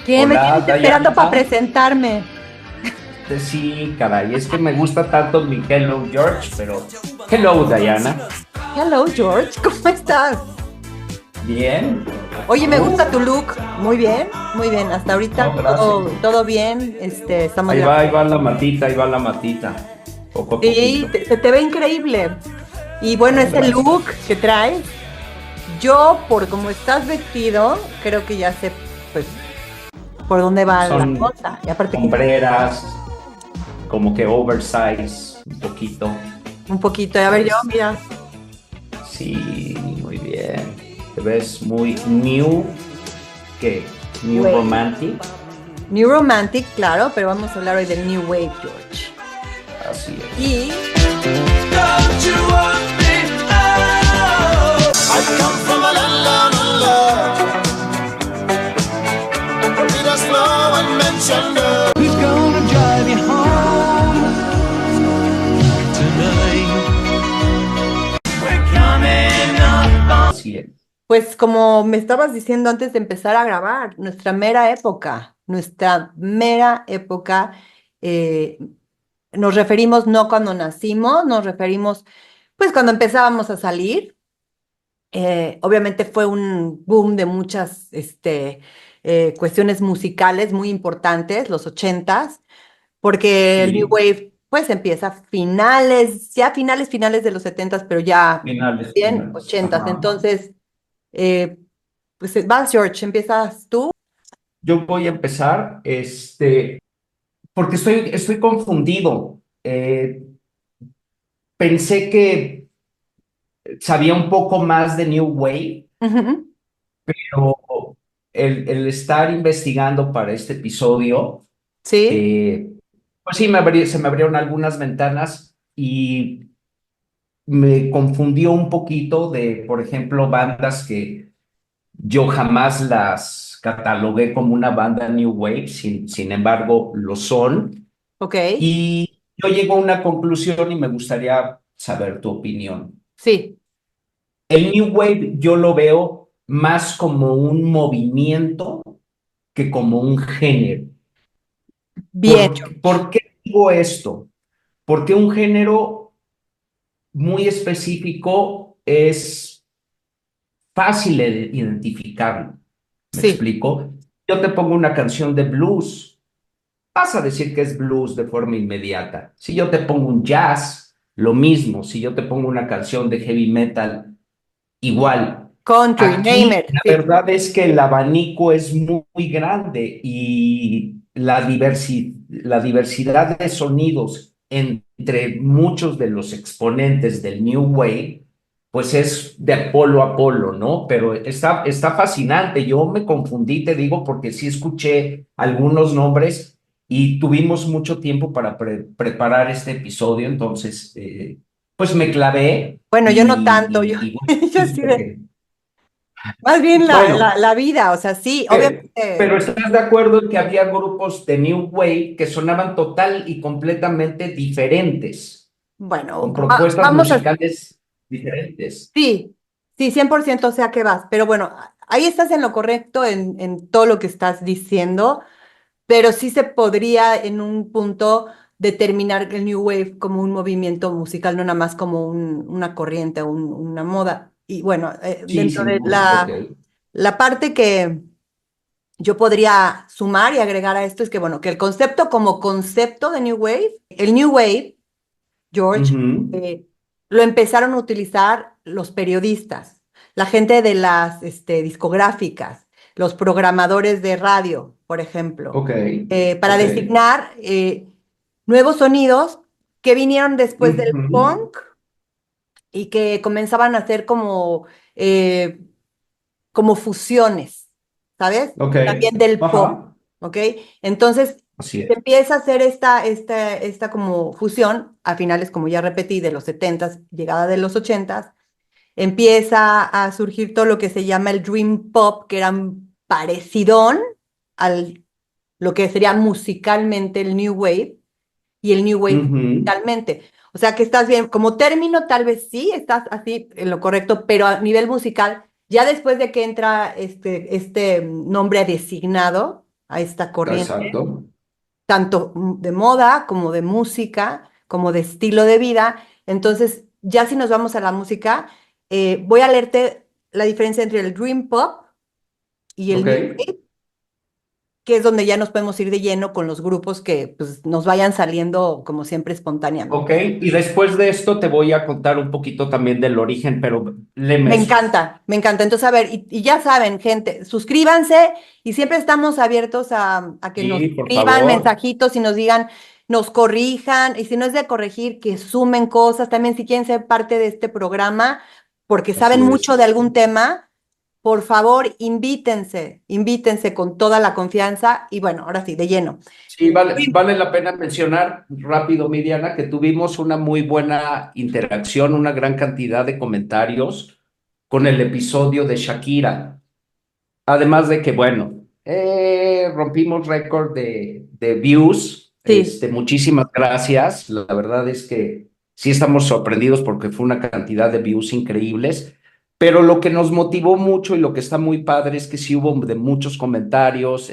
¿Qué? ¿Me Hola, tienes esperando para Diana. presentarme? Sí, caray, es que me gusta tanto mi Hello George, pero Hello, Diana. Hello, George, ¿cómo estás? Bien. Oye, me ¿Tú? gusta tu look. Muy bien, muy bien. Hasta No, ahorita gracias. todo bien. Estamos de Ahí acuerdo. va la matita, ahí va la matita. Poco a Sí, poquito. se te ve increíble. Y bueno, No, ese look gracias. que traes, yo por cómo estás vestido, creo que ya sé, pues, por dónde va la Son cosa. Y aparte que hombreras, como que oversize, un poquito. un poquito, a ver yo, Es, mira, sí, muy bien. Te ves muy new, ¿qué? New Wave. romantic. New Romantic, claro, pero vamos a hablar hoy del New Wave, George. Así es. Y Don't you want me? Oh, I come from a land of love. Read us slow and mention love. Who's gonna drive you home tonight? We're coming up. Así es. pues como me estabas diciendo antes de empezar a grabar, nuestra mera época, eh, nos referimos no cuando nacimos, nos referimos pues cuando empezábamos a salir. Obviamente fue un boom de muchas cuestiones musicales muy importantes, los ochentas, porque el New Sí, Wave pues empieza a finales de los setentas, pero ya finales, bien finales. ochentas. Ajá. Entonces, eh, pues vas, George, empiezas tú. Yo voy a empezar, porque estoy confundido. Pensé que sabía un poco más de New Wave, Ujú. pero el estar investigando para este episodio, Sí, eh, pues sí, se me abrieron algunas ventanas y me confundió un poquito de, por ejemplo, bandas que yo jamás las catalogué como una banda New Wave, sin embargo, lo son. ok, Y yo llego a una conclusión y me gustaría saber tu opinión. sí, El New Wave yo lo veo más como un movimiento que como un género. bien, George. ¿Por qué digo esto? Porque un género muy específico es fácil de identificarlo. ¿Me Sí, explico? Yo te pongo una canción de blues, vas a decir que es blues de forma inmediata. Si yo te pongo un jazz, lo mismo. Si yo te pongo una canción de heavy metal, igual. country, name Aquí it, la sí, verdad es que el abanico es muy grande y la diversidad de sonidos entre muchos de los exponentes del New Wave, pues es de polo a polo, ¿no? Pero está fascinante. Yo me confundí, te digo, porque sí escuché algunos nombres y tuvimos mucho tiempo para preparar este episodio, entonces, pues me clavé bueno, yo no tanto, y bueno, yo sí de, más bien bueno, la vida, o sea, sí, obviamente, pero ¿estás de acuerdo en que había grupos de New Wave que sonaban total y completamente diferentes, bueno, con propuestas vamos a, musicales diferentes? sí, sí, 100% sé a qué vas, pero bueno, ahí estás en lo correcto en todo lo que estás diciendo, pero sí se podría en un punto determinar el New Wave como un movimiento musical, no nada más como una corriente o una moda. Y bueno, Sí, dentro de sin duda. Ok. la parte que yo podría sumar y agregar a esto es que, bueno, que el concepto como concepto de New Wave, el New Wave, George, Ujú. eh, lo empezaron a utilizar los periodistas, la gente de las discográficas, los programadores de radio, por ejemplo, Ok, para ok. designar nuevos sonidos que vinieron después del Ujú. punk y que comenzaban a hacer eh, como fusiones, ¿sabes? Ok. También del pop, Ajá. ¿ok? Entonces, Así se es. empieza a hacer esta como fusión, a finales, como ya repetí, de los setentas, llegada de los ochentas, empieza a surgir todo lo que se llama el dream pop, que era parecidón al lo que sería musicalmente el new wave, y el new wave Ujú. musicalmente. O sea que estás bien, como término tal vez sí, estás así en lo correcto, pero a nivel musical, ya después de que entra este nombre designado, a esta corriente, Exacto. tanto de moda como de música, como de estilo de vida. Entonces, ya si nos vamos a la música, voy a leerte la diferencia entre el Dream Pop y el Ok. New Wave, que es donde ya nos podemos ir de lleno con los grupos que pues, nos vayan saliendo, como siempre, espontáneamente. Ok, y después de esto te voy a contar un poquito también del origen, pero léeme Me eso. encanta, me encanta. Entonces, a ver, y ya saben, gente, suscríbanse y siempre estamos abiertos a que nos Sí, por escriban favor. mensajitos y nos digan, nos corrijan, y si no es de corregir, que sumen cosas. También si quieren ser parte de este programa, porque saben Así mucho es. de algún tema, por favor, invítense con toda la confianza y bueno, ahora sí, de lleno. Sí, vale la pena mencionar rápido, Miriana, que tuvimos una muy buena interacción, una gran cantidad de comentarios con el episodio de Shakira. Además de que, bueno, rompimos récord de views. Sí. Muchísimas gracias. La verdad es que sí estamos sorprendidos porque fue una cantidad de views increíbles. Pero lo que nos motivó mucho y lo que está muy padre es que sí hubo de muchos comentarios,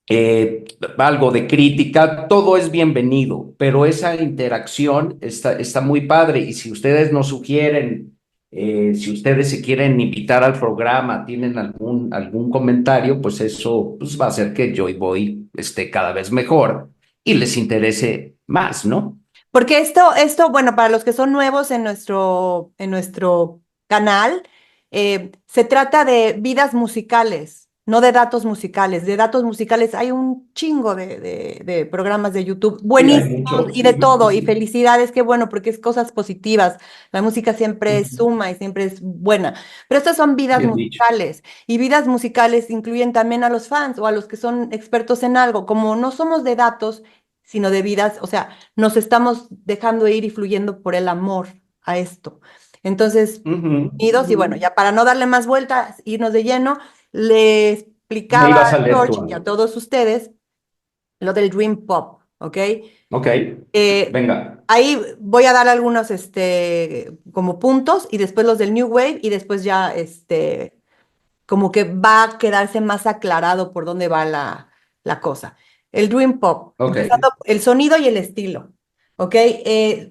eh, algo de crítica, todo es bienvenido, pero esa interacción está muy padre y si ustedes nos sugieren, si ustedes se quieren invitar al programa, tienen algún comentario, pues eso pues, va a hacer que Joy Boy esté cada vez mejor y les interese más, ¿no? Porque bueno, para los que son nuevos en nuestro canal, se trata de vidas musicales, no de datos musicales. De datos musicales hay un chingo de programas de YouTube Sí, hay buenísimos mucho. y de Ujú, todo. Y ujú, felicidades, qué bueno, porque es cosas positivas. La música siempre es ujú. suma y siempre es buena. Pero estas son vidas Bien dicho. musicales. Y vidas musicales incluyen también a los fans o a los que son expertos en algo. Como no somos de datos, sino de vidas, o sea, nos estamos dejando ir y fluyendo por el amor a esto. Entonces, Ujú, unidos, y ujú. bueno, ya para no darle más vueltas, irnos de lleno, le Me explicaba ibas a a leer George tú y a algo. todos ustedes lo del Dream Pop, ¿ok? Ok, Eh, venga. ahí voy a dar algunos, como puntos, y después los del New Wave, y después ya, como que va a quedarse más aclarado por dónde va la cosa. El Dream Pop, Ok. empezando el sonido y el estilo, ¿ok?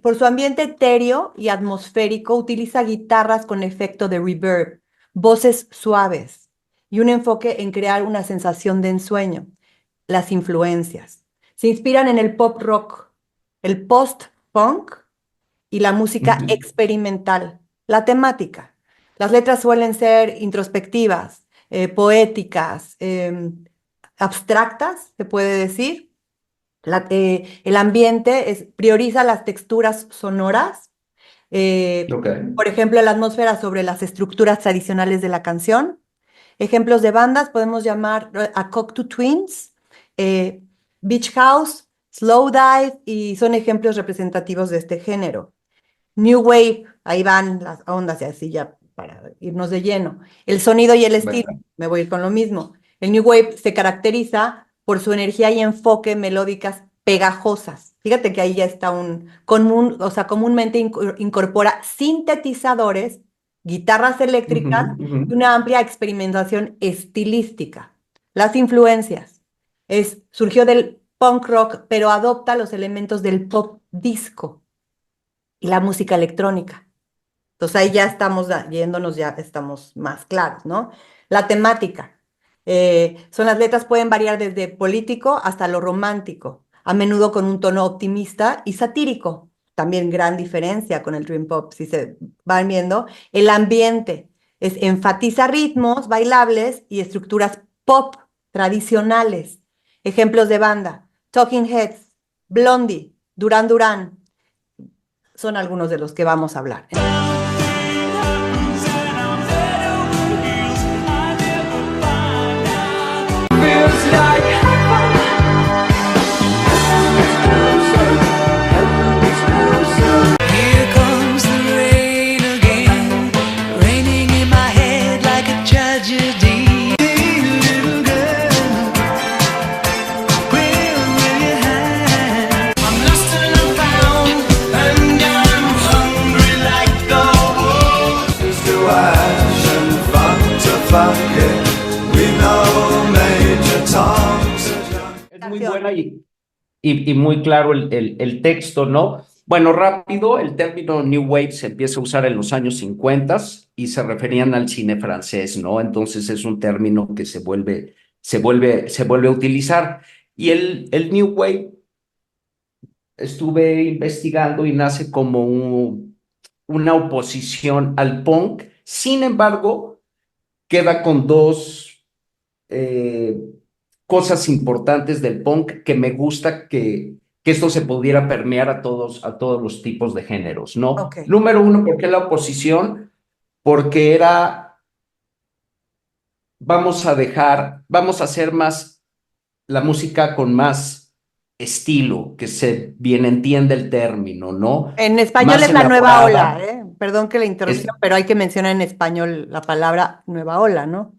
Por su ambiente etéreo y atmosférico, utiliza guitarras con efecto de reverb, voces suaves y un enfoque en crear una sensación de ensueño. Las influencias. Se inspiran en el pop rock, el post-punk y la música Ujú. experimental. La temática. Las letras suelen ser introspectivas, poéticas, abstractas, se puede decir. El ambiente prioriza las texturas sonoras, eh, Ok. por ejemplo, la atmósfera sobre las estructuras tradicionales de la canción. Ejemplos de bandas podemos llamar a Cocteau Twins, eh, Beach House, Slowdive, y son ejemplos representativos de este género. New Wave, ahí van las ondas y así ya para irnos de lleno. El sonido y el estilo, Venga. me voy a ir con lo mismo. El New Wave se caracteriza por su energía y enfoque melódicas pegajosas. Fíjate que ahí ya está o sea, comúnmente incorpora sintetizadores, guitarras Ujú, eléctricas ujú. y una amplia experimentación estilística. Las influencias. Surgió del punk rock, pero adopta los elementos del pop disco y la música electrónica. Entonces ahí ya estamos yéndonos, ya estamos más claros, ¿no? La temática. Son las letras pueden variar desde político hasta lo romántico, a menudo con un tono optimista y satírico. También gran diferencia con el Dream Pop, si se van viendo. El ambiente enfatiza ritmos bailables y estructuras pop tradicionales. Ejemplos de banda: Talking Heads, Blondie, Duran Duran, son algunos de los que vamos a hablar. Feels like here comes the rain again, raining in my head like a tragedy. Little girl, where will you hide? I'm lost and I'm found, and I'm hungry like the y muy claro el texto, ¿no? Bueno, rápido, el término New Wave se empieza a usar en los años 50 y se referían al cine francés, ¿no? Entonces es un término que se vuelve a utilizar. Y el New Wave estuve investigando y nace como una oposición al punk. Sin embargo, queda con dos eh, cosas importantes del punk que me gusta que esto se pudiera permear a todos los tipos de géneros, ¿no? Ok. Número uno, ¿por qué la oposición? Porque vamos a hacer más la música con más estilo, que se bien entiende el término, ¿no? En español Más es la nueva ola, elaborada. ¿eh? Perdón que la Es, interrupción, pero hay que mencionar en español la palabra nueva ola, ¿no?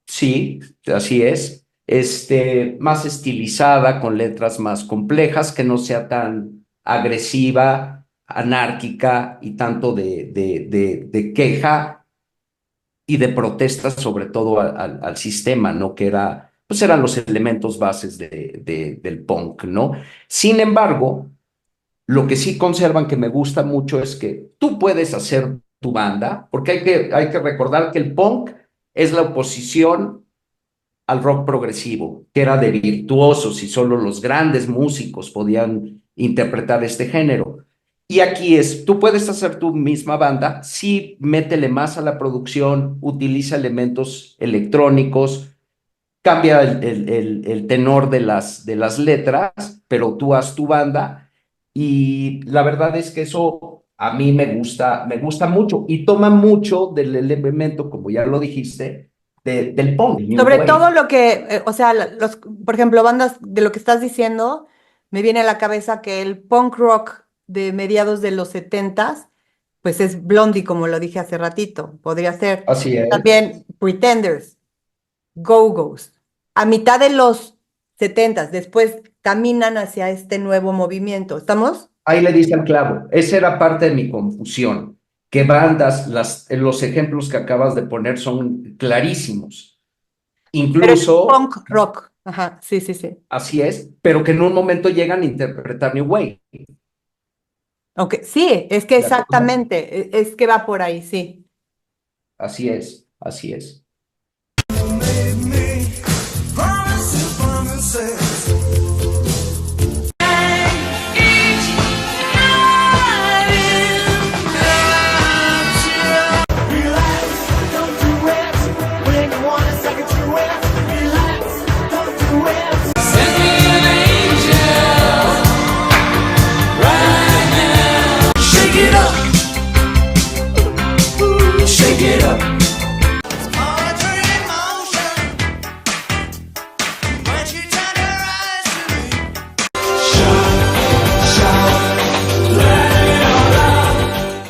sí, así es. Más estilizada, con letras más complejas, que no sea tan agresiva, anárquica y tanto de queja y de protesta, sobre todo al sistema, ¿no? Pues eran los elementos bases del punk, ¿no? Sin embargo, lo que sí conservan que me gusta mucho es que tú puedes hacer tu banda, porque hay que recordar que el punk es la oposición al rock progresivo, que era de virtuosos y solo los grandes músicos podían interpretar este género. Y aquí tú puedes hacer tu misma banda, sí, métele más a la producción, utiliza elementos electrónicos, cambia el tenor de las letras, pero tú haz tu banda y la verdad es que eso a mí me gusta mucho y toma mucho del elemento, como ya lo dijiste, del punk, el New Sobre todo Wave. lo que, o sea, por ejemplo, bandas de lo que estás diciendo, me viene a la cabeza que el punk rock de mediados de los setentas, pues es Blondie, como lo dije hace ratito, podría ser. Así es. También Pretenders, Go-Go's. A mitad de los setentas, después caminan hacia este nuevo movimiento. ¿Estamos? Ahí le dice al clavo. Esa era parte de mi confusión, que bandas, los ejemplos que acabas de poner son clarísimos. Pero es Incluso, punk rock. Ajá, sí, sí, sí. así es, pero que en un momento llegan a interpretar New Wave. Ok, sí, es que ¿De acuerdo? exactamente, es que va por ahí, sí. Así es, así es. Send me an angel right now. Shake it up, shake it up. Poetry in motion. When she turned her eyes to me.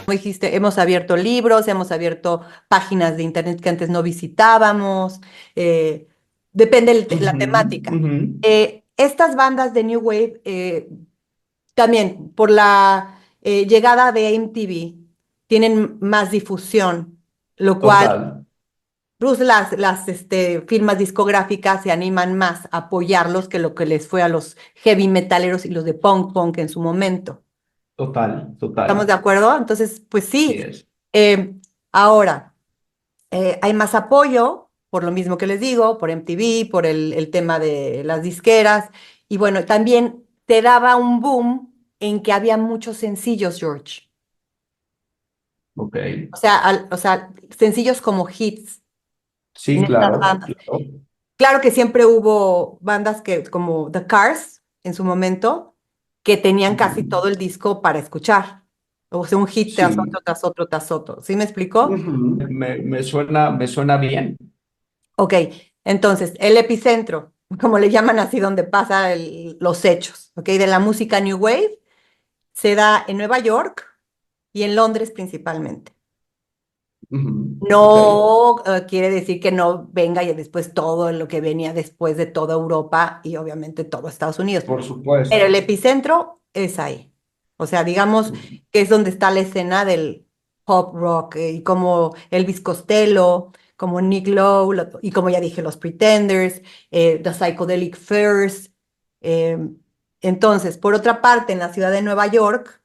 Como dijiste, hemos abierto libros, hemos abierto páginas de internet que antes no visitábamos, depende la Ujú, temática. ujú. Estas bandas de New Wave, también por la llegada de MTV, tienen más difusión, lo cual Total, pues, las firmas discográficas se animan más a apoyarlos que lo que les fue a los heavy metaleros y los de punk en su momento. total, ¿Estamos de total. acuerdo? Entonces, pues Así sí. es. Ahora, hay más apoyo, por lo mismo que les digo, por MTV, por el tema de las disqueras. Y bueno, también te daba un boom en que había muchos sencillos, George. Ok. O sea, sencillos como hits Sí, en estas claro, bandas. claro. Claro que siempre hubo bandas como The Cars en su momento, que tenían casi Ujú. todo el disco para escuchar. O sea, un hit tras Sí. otro, tras otro, tras otro. ¿Sí me explicó? Ujú. Me suena bien. Ok, entonces, el epicentro, como le llaman así, donde pasa los hechos, ok, de la música New Wave, se da en Nueva York y en Londres principalmente. Ujú. Ok. No quiere decir que no venga y después todo lo que venía después de toda Europa y obviamente todo Estados Unidos. Por Pero supuesto. el epicentro es ahí. O sea, digamos que es donde está la escena del pop rock y como Elvis Costello, como Nick Lowe y como ya dije, los Pretenders, The Psychedelic Furs, eh, Entonces, por otra parte, en la ciudad de Nueva York,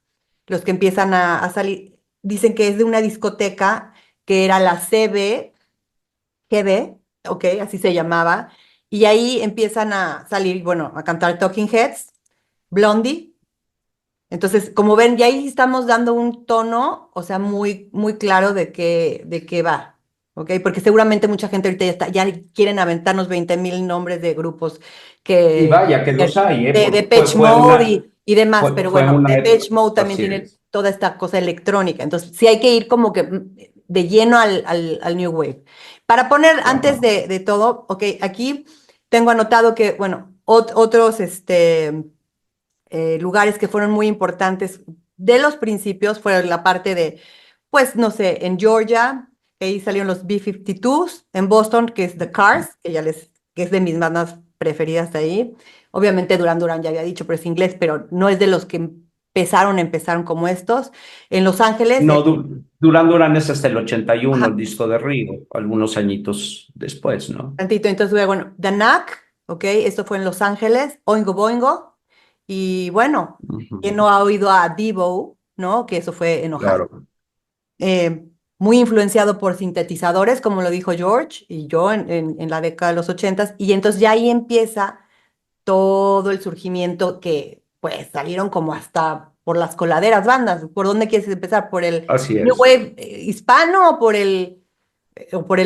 los que empiezan a salir, dicen que es de una discoteca que era la CBGB, ok, así se llamaba, y ahí empiezan a salir, bueno, a cantar Talking Heads, Blondie. Entonces, como ven, ya ahí estamos dando un tono, o sea, muy claro de qué va, ¿ok? Porque seguramente mucha gente ahorita ya quieren aventarnos 20,000 nombres de grupos Y vaya que los hay, de porque fue, Depeche fue Mode una, y demás, pero fue bueno, una época, Depeche Mode también así tiene es. toda esta cosa electrónica, entonces sí hay que ir como que de lleno al New Wave. Para poner, antes Ajá. de todo, ok, aquí tengo anotado que, bueno, otros, lugares que fueron muy importantes de los principios fue la parte de, pues, no sé, en Georgia, que ahí salieron los B-52s, en Boston, que es The Cars, que es de mis bandas preferidas de ahí. Obviamente Duran Duran ya había dicho, pero es inglés, pero no es de los que empezaron como estos. En Los Ángeles, No, Duran Duran es hasta el 81, el ajá, disco de Río, algunos añitos después, ¿no? tantito, entonces, bueno, The Knack, ok, esto fue en Los Ángeles, Oingo Boingo, y bueno, ¿quién Ujú. no ha oído a Devo, no? Que eso fue en Ohio. Claro. Muy influenciado por sintetizadores, como lo dijo George y yo en la década de los 80, y entonces ya ahí empieza todo el surgimiento que pues salieron como hasta por las coladeras bandas. ¿Por dónde quieres empezar? ¿Por el Así New es. Wave hispano o por el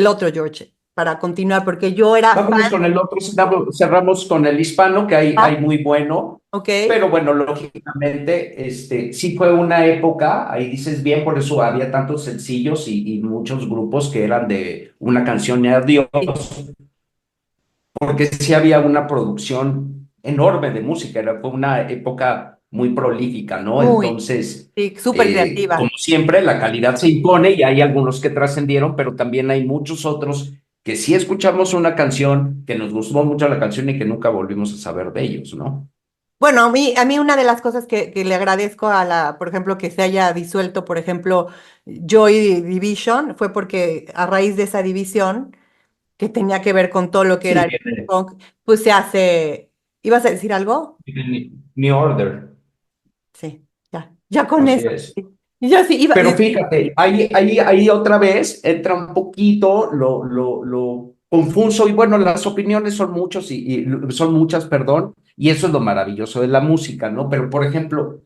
otro, George? Para continuar, porque yo era Vámonos fan, con el otro, cerramos con el hispano, que hay ¿ah? muy bueno, ¿Ok? pero bueno, lógicamente, sí fue una época, ahí dices bien, por eso había tantos sencillos y muchos grupos que eran de una canción y adiós, Sí, porque sí había una producción enorme de música, fue una época muy prolífica, ¿no? muy, Entonces, sí, súper como creativa. siempre, la calidad se impone y hay algunos que trascendieron, pero también hay muchos otros que sí escuchamos una canción, que nos gustó mucho la canción y que nunca volvimos a saber de ellos, ¿no? Bueno, a mí una de las cosas que le agradezco por ejemplo, que se haya disuelto, por ejemplo, Joy Division, fue porque a raíz de esa división, que tenía que ver con todo lo que era Sí, el punk, pues se hace. ¿Ibas a decir algo? viene New Order, Sí, ya con así eso. es. Sí. Y yo sí, iba. Pero fíjate, ahí otra vez entra un poquito lo confuso y bueno, las opiniones son muchos y son muchas, perdón, y eso es lo maravilloso de la música, ¿no? Pero por ejemplo,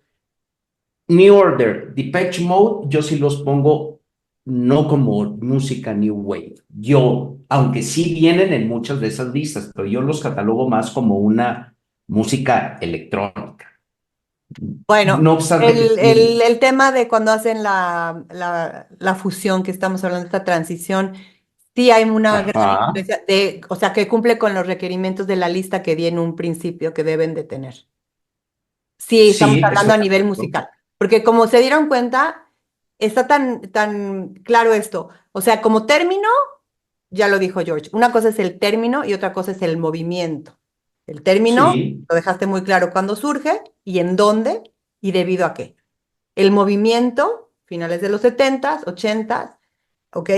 New Order, Depeche Mode, yo sí los pongo no como música New Wave. Yo, aunque sí vienen en muchas de esas listas, pero yo los catalogo más como una música electrónica. Bueno, No obstante que el tema de cuando hacen la fusión que estamos hablando, esta transición, sí hay una gran ajá, influencia o sea, que cumple con los requerimientos de la lista que di en un principio que deben de tener. Sí, estamos sí, hablando estoy a de nivel acuerdo. musical, porque como se dieron cuenta, está tan claro esto. O sea, como término, ya lo dijo George, una cosa es el término y otra cosa es el movimiento. El término, Sí, lo dejaste muy claro cuándo surge y en dónde y debido a qué. El movimiento, finales de los 70s, 80s, ¿ok?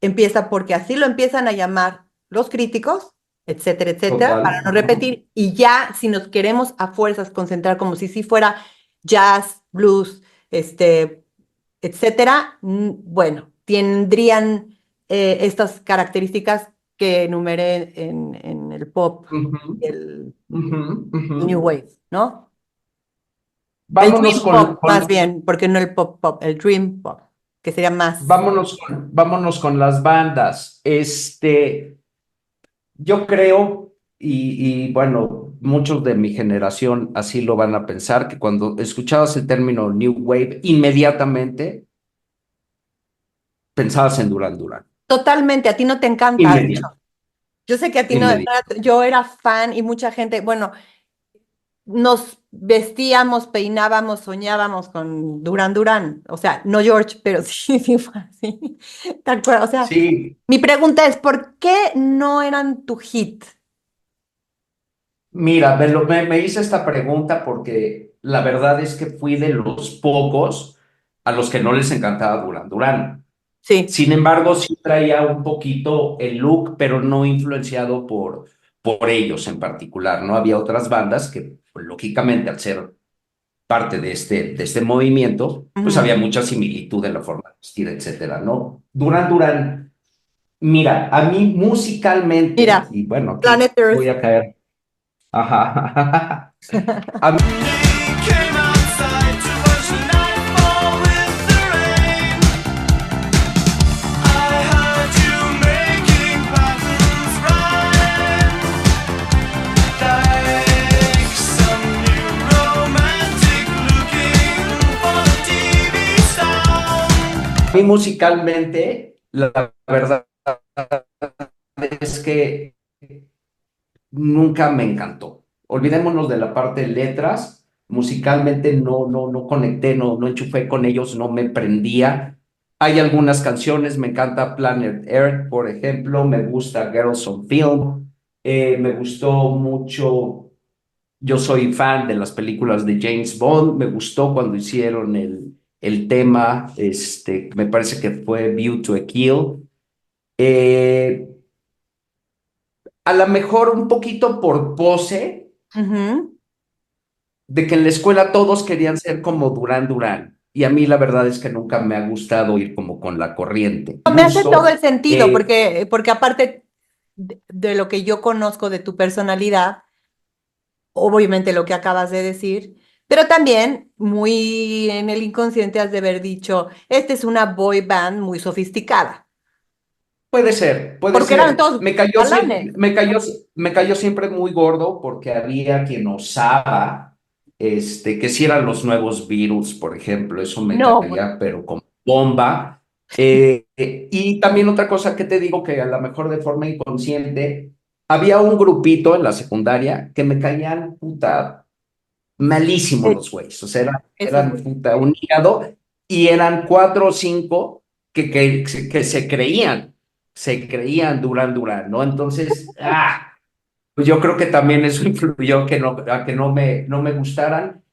Empieza porque así lo empiezan a llamar los críticos, etcétera, etcétera, para total. no Ajá. repetir. Y ya, si nos queremos a fuerzas concentrar como si fuera jazz, blues, etcétera, bueno, tendrían estas características que enumeré en el pop, Ujú, el ujú, ujú. New Wave, ¿no? El Vámonos Dream con, Pop, más con, bien, porque no el pop pop, el Dream Pop, que sería más. vámonos con las bandas. Yo creo, bueno, muchos de mi generación así lo van a pensar, que cuando escuchabas el término New Wave, inmediatamente pensabas en Duran Duran. Totalmente, a ti no te encanta, de hecho. Inmediato, Yo sé que a ti no, inmediato. yo era fan y mucha gente, bueno, nos vestíamos, peinábamos, soñábamos con Duran Duran. O sea, no George, pero sí, sí fue así. Tal cual. O sea, Sí, mi pregunta es, ¿por qué no eran tu hit? mira, me hice esta pregunta porque la verdad es que fui de los pocos a los que no les encantaba Duran Duran. Sí, Sin embargo, sí traía un poquito el look, pero no influenciado por ellos en particular, ¿no? Había otras bandas que pues, lógicamente, al ser parte de este movimiento, pues Ujú. había mucha similitud en la forma de vestir, etcétera, ¿no? Duran Duran, mira, a mí musicalmente, Mira, y bueno, aquí Planet Earth. voy a caer, ajá, a mí Came outside to watch the nightfall with the rain. I heard you making patterns rhyme like some new romantic looking for TV sound. mí musicalmente, la verdad es que nunca me encantó. Olvidémonos de la parte de letras, musicalmente no conecté, no enchufé con ellos, no me prendía. Hay algunas canciones, me encanta Planet Earth, por ejemplo, me gusta Girls on Film, me gustó mucho, yo soy fan de las películas de James Bond, me gustó cuando hicieron el tema, me parece que fue View to a Kill. Eh, a lo mejor un poquito por pose, Ujú. de que en la escuela todos querían ser como Durán Durán. Y a mí la verdad es que nunca me ha gustado ir como con la corriente. Me hace todo el Gusto, sentido, porque aparte de lo que yo conozco de tu personalidad, obviamente lo que acabas de decir, pero también muy en el inconsciente has de haber dicho, esta es una boy band muy sofisticada, puede ser, puede porque eran ser. todos galanes. Me cayó siempre muy gordo porque había quien osaba, que si eran los nuevos Beatles, por ejemplo, eso me No, pues, caía, pero como bomba. Y también otra cosa que te digo que a lo mejor de forma inconsciente, había un grupito en la secundaria que me caían puta malísimos los güeyes, o sea, esos eran güey. puta un hígado y eran cuatro o cinco que se creían Duran Duran, ¿no? Entonces, pues yo creo que también eso influyó a que no me gustaran.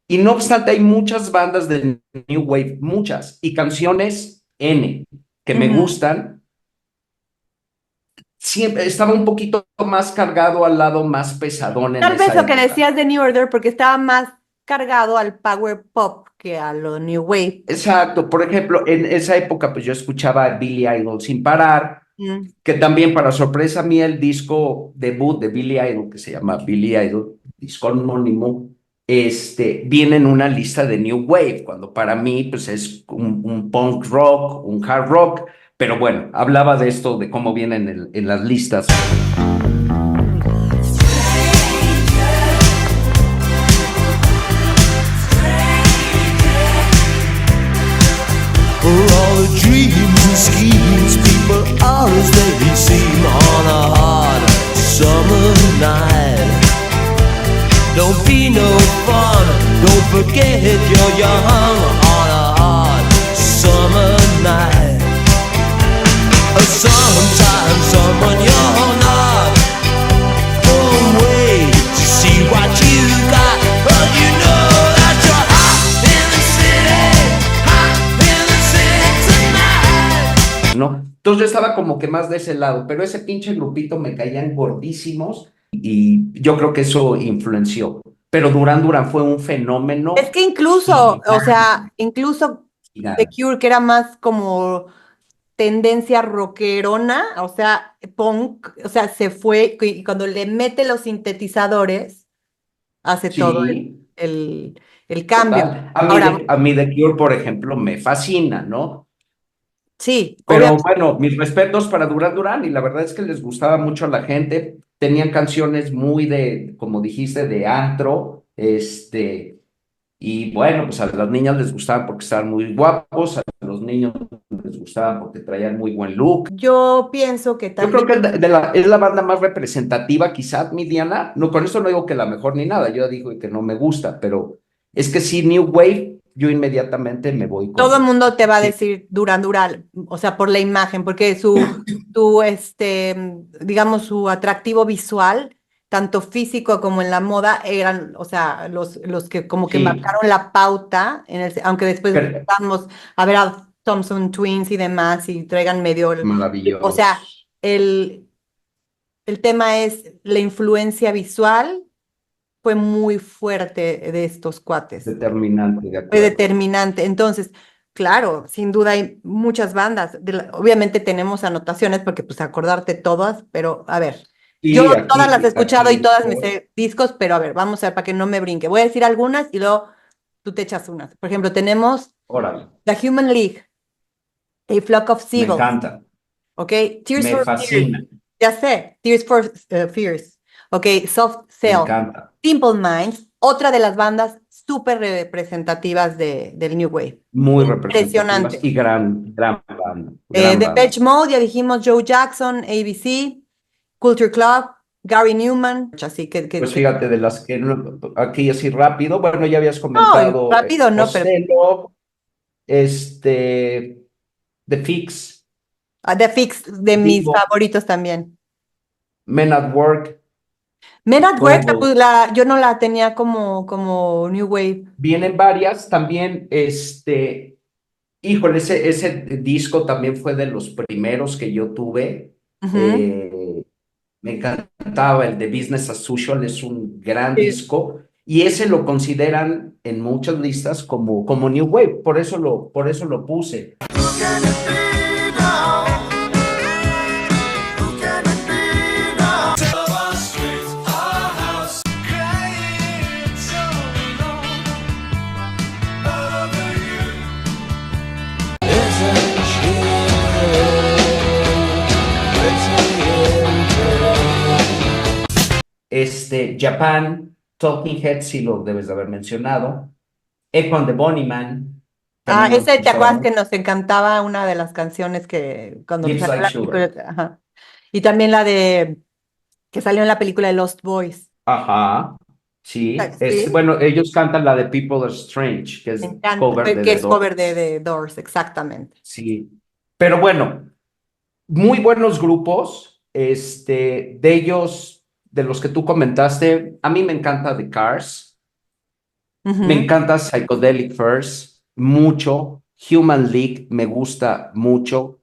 Y no obstante, hay muchas bandas de New Wave, muchas, y canciones que me Ujú. gustan. Siempre estaba un poquito más cargado al lado más pesadón en Tal vez esa lo que época. decías de New Order, porque estaba más cargado al power pop que a lo New Wave. Exacto, por ejemplo, en esa época pues yo escuchaba a Billy Idol sin parar, Mm. que también para sorpresa mía el disco debut de Billy Idol, que se llama Billy Idol, disco anónimo, viene en una lista de New Wave, cuando para mí pues es un punk rock, un hard rock, pero bueno, hablaba de esto, de cómo vienen en las listas. For all the dreams and schemes, people are as they seem on a hot summer night. Don't be no fun, don't forget you're young on a hot summer night. Sometimes someone you're not won't wait to see what you got, but you know that you're hot in the city, hot in the city tonight. ¿No? Entonces yo estaba como que más de ese lado, pero ese pinche grupito me caían gordísimos y yo creo que eso influenció. Pero Duran Duran fue un Es fenómeno que incluso, o gigante, sea, incluso The gigante. Cure, que era más como tendencia rockerona, o sea, punk, o sea, se fue y cuando le mete los sintetizadores, hace todo Sí, el cambio. total. Ahora, A mí The Cure, por ejemplo, me fascina, ¿no? sí, Pero obviamente. bueno, mis respetos para Duran Duran y la verdad es que les gustaba mucho a la gente. Tenían canciones muy como dijiste, de antro, y bueno, pues a las niñas les gustaban porque estaban muy guapos, a los niños les gustaban porque traían muy buen look. Yo pienso que Yo creo también, que es la banda más representativa, quizás, mi Diana. No, con eso no digo que la mejor ni nada, yo digo que no me gusta, pero es que sí, New Wave, yo inmediatamente me voy todo el con... mundo te va a Sí, decir Duran Duran, o sea, por la imagen, porque digamos, su atractivo visual, tanto físico como en la moda, eran, o sea, los que como que sí, marcaron la pauta, aunque después pero vamos a ver a Thompson Twins y demás y traigan medio, o sea, maravillosos. el tema es la influencia visual fue muy fuerte de estos cuates. Determinante, de Fue acuerdo. determinante. Entonces, claro, sin duda hay muchas bandas. Obviamente tenemos anotaciones porque pues acordarte todas, pero a ver, yo Sí, todas las he escuchado y todas me estoy. sé discos, pero a ver, vamos a ver para que no me brinque. Voy a decir algunas y luego tú te echas unas. Por ejemplo, tenemos Órale, The Human League, A Flock of me Seagulls, encanta, ¿ok? Tears me for Fears, fascina, ya sé, Tears for Fears, ¿ok? Soft me Cell, encanta. Simple Minds, otra de las bandas súper representativas del New Wave. Muy representativas Impresionante. y gran banda, gran banda. Depeche Mode, ya dijimos, Joe Jackson, ABC, Culture Club, Gary Newman, así Pues fíjate, de las que aquí así rápido, bueno, ya habías no, comentado rápido no, pero Costello, este, The Fix, The Fix, de mis Divo, favoritos también. Men at Work, Men at Work, todos. pues, yo no la tenía como New Wave. Vienen varias también, híjole, ese disco también fue de los primeros que yo tuve. Ujú. Eh, Me encantaba, el de Business as Usual es un gran Sí. disco y ese lo consideran en muchas listas como New Wave, por eso lo puse. Japan, Talking Heads, sí lo debes de haber mencionado. Echo and the Bunnymen, Ah, también me ese, ¿te gustaba acuerdas que mucho. nos encantaba una de las canciones que cuando Lips salió Like la Sugar. película? Ajá. Y también la de que salió en la película de Lost Boys. Ajá, sí. Sí, Bueno, ellos cantan la de People Are Strange, que me es encanta, cover de que The es cover de Doors. The Doors, exactamente. Sí. Pero bueno, muy buenos grupos. De ellos, de los que tú comentaste, a mí me encanta The Cars, me Ujú. encanta Psychedelic Furs, mucho. Human League me gusta mucho.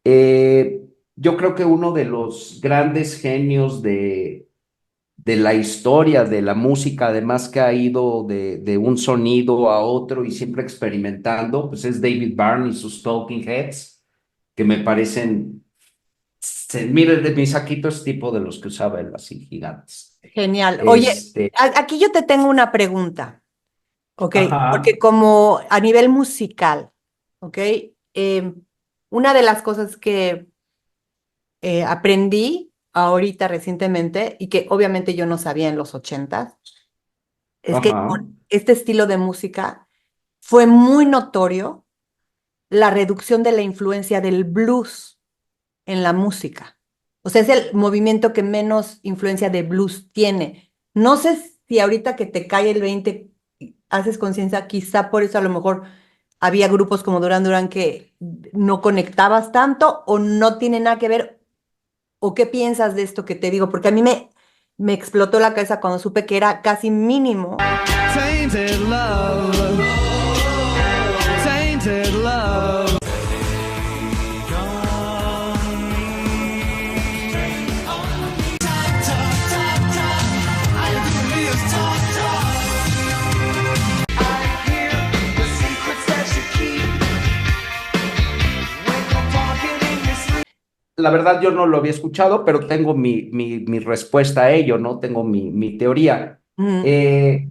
Yo creo que uno de los grandes genios de la historia de la música, además que ha ido de un sonido a otro y siempre experimentando, pues es David Byrne y sus Talking Heads, que me parecen, mire, de mi saquito es tipo de los que usaba él, así gigantes. Genial. Oye, Este, aquí yo te tengo una pregunta, ¿ok? Porque ajá, como a nivel musical, ¿ok? Una de las cosas que aprendí ahorita recientemente y que obviamente yo no sabía en los 80s, es que ajá, con este estilo de música fue muy notorio la reducción de la influencia del blues en la música. O sea, es el movimiento que menos influencia de blues tiene. No sé si ahorita que te cae el 20 haces conciencia, quizá por eso a lo mejor había grupos como Duran Duran que no conectabas tanto o no tiene nada que ver. ¿O qué piensas de esto que te digo? Porque a mí me explotó la cabeza cuando supe que era casi mínimo. Tainted love, tainted love. la verdad yo no lo había escuchado, pero tengo mi respuesta a ello, ¿no? Tengo mi teoría. Ujú. Eh,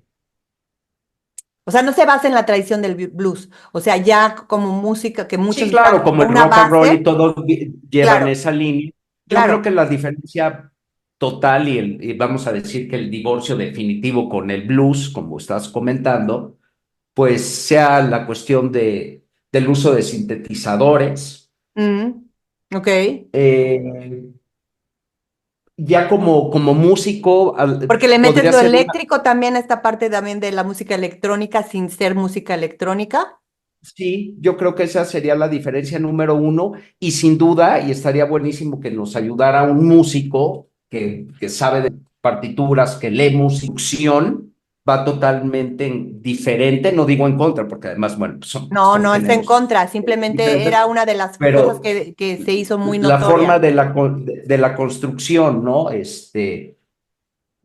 O sea, no se basa en la tradición del blues. O sea, ya como música que Sí, muchos claro, llevan como como el una rock and roll base. y todo llevan Claro, esa línea. Yo creo claro. que la diferencia total y vamos a decir que el divorcio definitivo con el blues, como estás comentando, pues sea la cuestión del uso de sintetizadores. Mm, ok. Eh, ya como músico Porque le metes podría lo ser una. eléctrico también a esta parte también de la música electrónica sin ser música electrónica. Sí, yo creo que esa sería la diferencia número uno y sin duda, y estaría buenísimo que nos ayudara un músico que sabe de partituras, que lee musición, va totalmente diferente, no digo en contra, porque además, bueno, pues No, no está en tenemos contra. Simplemente diferentes, era una de las cosas pero que se hizo muy la forma notoria. de la construcción, ¿no?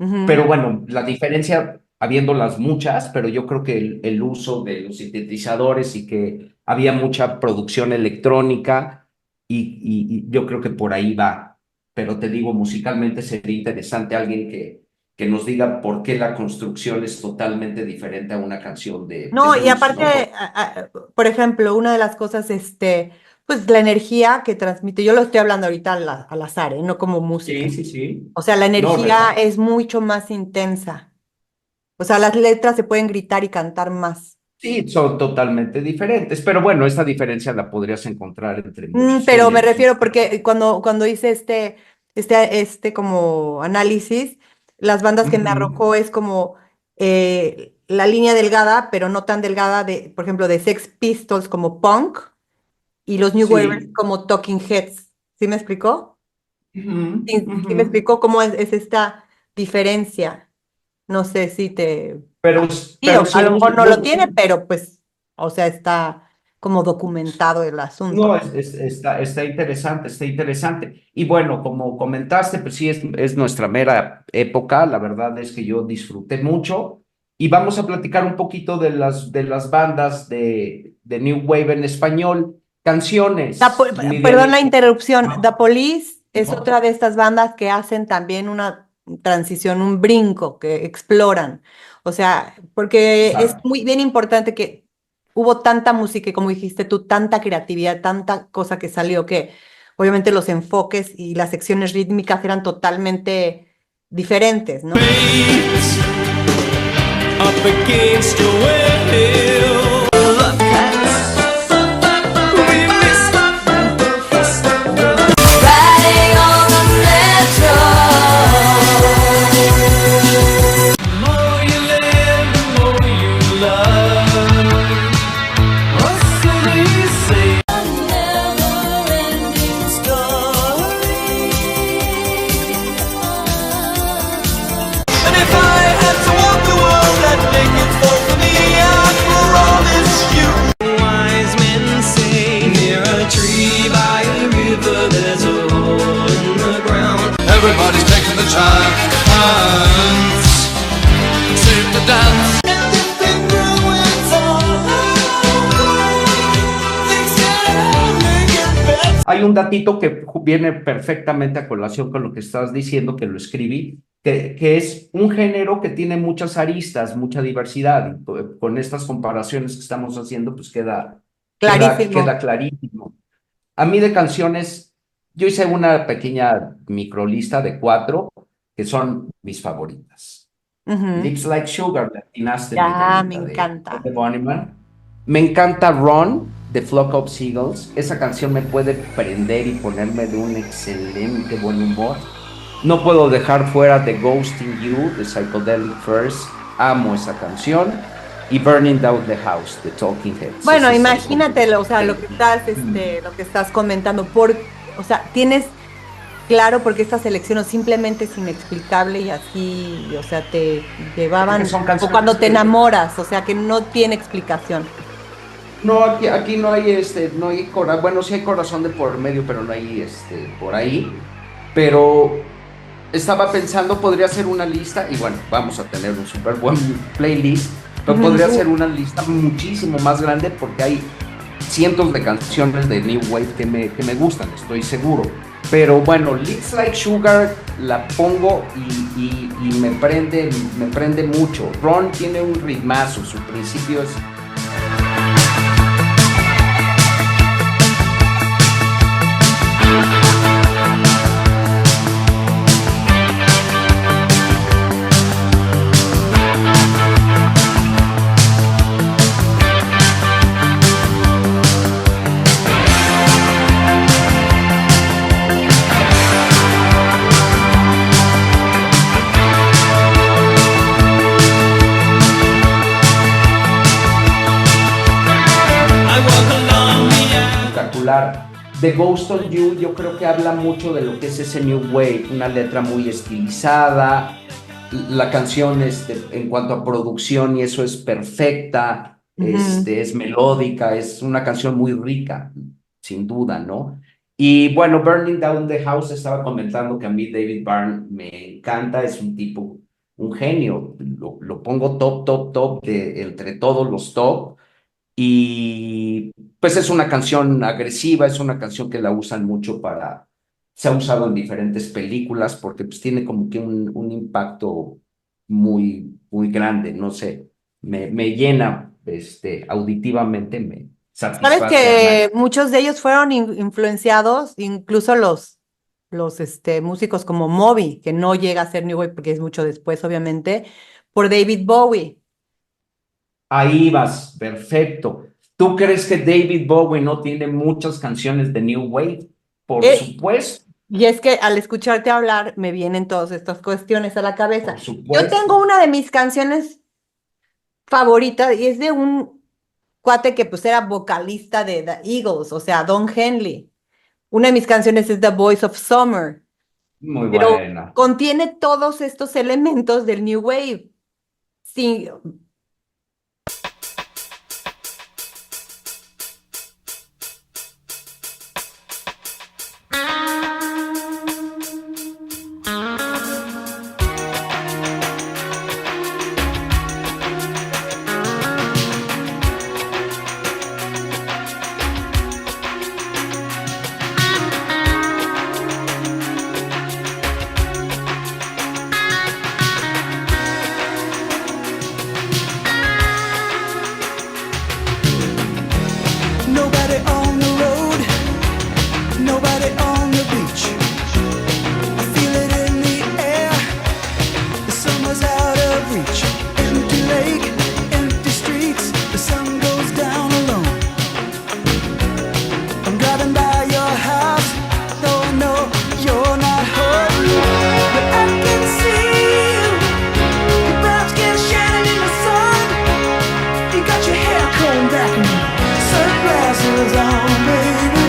Ujú. Pero bueno, la diferencia, habiéndolas muchas, pero yo creo que el uso de los sintetizadores y que había mucha producción electrónica y yo creo que por ahí va. Pero te digo, musicalmente sería interesante alguien que nos diga por qué la construcción es totalmente diferente a una canción de No, y blues, aparte, ¿no? por ejemplo, una de las cosas, pues la energía que transmite, yo lo estoy hablando ahorita al azar, ¿eh? No como música. Sí, sí, sí. O sea, la No, energía real. es mucho más intensa. O sea, las letras se pueden gritar y cantar más. Sí, son totalmente diferentes, pero bueno, esta diferencia la podrías encontrar entre muchos Pero me géneros, ¿no? refiero porque cuando hice este como análisis, las bandas que me Ujú. arrojó es como la línea delgada, pero no tan delgada de, por ejemplo, de Sex Pistols como punk y los New Wavers Sí. como Talking Heads. ¿Sí me explicó? Ujú, Sí ujú. me explicó cómo es esta diferencia. No sé si te... Sí, Pero sí, a lo mejor no lo tiene, pero pues, o sea, está como documentado el asunto. no, está interesante, está interesante. Y bueno, como comentaste, pues sí, es nuestra mera época, la verdad es que yo disfruté mucho. Y vamos a platicar un poquito de las bandas de New Wave en español, canciones, mi Perdón la Dianita. interrupción, The Ah, Police es no, otra de estas bandas que hacen también una transición, un brinco, que exploran. O sea, porque es exacto. muy bien importante que hubo tanta música y como dijiste tú, tanta creatividad, tanta cosa que salió que obviamente los enfoques y las secciones rítmicas eran totalmente diferentes, ¿no? up against your will. We missed riding on the metro. The more you live, the more you love. A city say a never-ending story. And if I had to walk the world that naked for me, I promise you. Wise men say near a tree by a river there's a hole in the ground. Everybody's taking the chance to dance. And if it ruins all things can only get better. Hay un datito que viene perfectamente a colación con lo que estás diciendo, que lo escribí, que es un género que tiene muchas aristas, mucha diversidad. Y con estas comparaciones que estamos haciendo, pues queda Clarísimo. clarísimo. A mí de canciones, yo hice una pequeña microlista de 4 que son mis favoritas. Ujú. Lips Like Sugar, la atinaste, mi Ya, me Dianita, de encanta. Bonnie Man. Me encanta Run, de Flock of Seagulls. Esa canción me puede prender y ponerme de un excelente buen humor. No puedo dejar fuera The Ghosting You, de Psychedelic Furs. Amo esa canción. Y Burning Down the House, de Talking Heads. Bueno, Esas son como imagínate, o sea, Mm. lo que estás comentando, o sea, tienes claro por qué esta selección o simplemente es inexplicable y así, o sea, te Que llevaban, son o canciones cuando te que enamoras, o sea, que no tiene explicación. no, aquí no hay no hay bueno, sí hay corazón de por medio, pero no hay por ahí. Pero estaba pensando, podría hacer una lista, y bueno, vamos a tener un súper buen playlist, pero podría Ujú. hacer una lista muchísimo más grande porque hay cientos de canciones de New Wave que me gustan, estoy seguro. Pero bueno, Lips Like Sugar la pongo y me prende mucho. Ron tiene un ritmazo, su principio es. I walk along the aisle. Espectacular. The Ghost of You, yo creo que habla mucho de lo que es ese New Wave, una letra muy estilizada, la canción en cuanto a producción y eso es perfecta, Ujú. es melódica, es una canción muy rica, sin duda, ¿no? Y bueno, Burning Down the House, estaba comentando que a mí David Byrne me encanta, es un tipo un genio. Lo pongo top, top, top entre todos los top. Y pues es una canción agresiva, es una canción que la usan mucho se ha usado en diferentes películas porque pues tiene como que un impacto muy, muy grande, no sé, me llena, auditivamente me Sabes satisface al que máximo. muchos de ellos fueron influenciados, incluso los músicos como Moby, que no llega a ser New Wave porque es mucho después, obviamente, por David Bowie. Ahí vas, perfecto. ¿Tú crees que David Bowie no tiene muchas canciones de New Wave? Por Eh, supuesto, y es que al escucharte hablar me vienen todas estas cuestiones a la cabeza. por Yo tengo supuesto. una de mis canciones favoritas y es de un cuate que pues era vocalista de The Eagles, o sea, Don Henley. Una de mis canciones es The Voice of Summer, Muy pero buena. contiene todos estos elementos del New Wave. Sí, Nobody on the road, nobody on the beach. I feel it in the air, the summer's out of reach. Empty lake, empty streets, the sun goes down alone. I'm driving by your house, though I know you're not home. But I can see you, your brown skin shining in the sun. You got your hair combed back and sunglasses on, baby.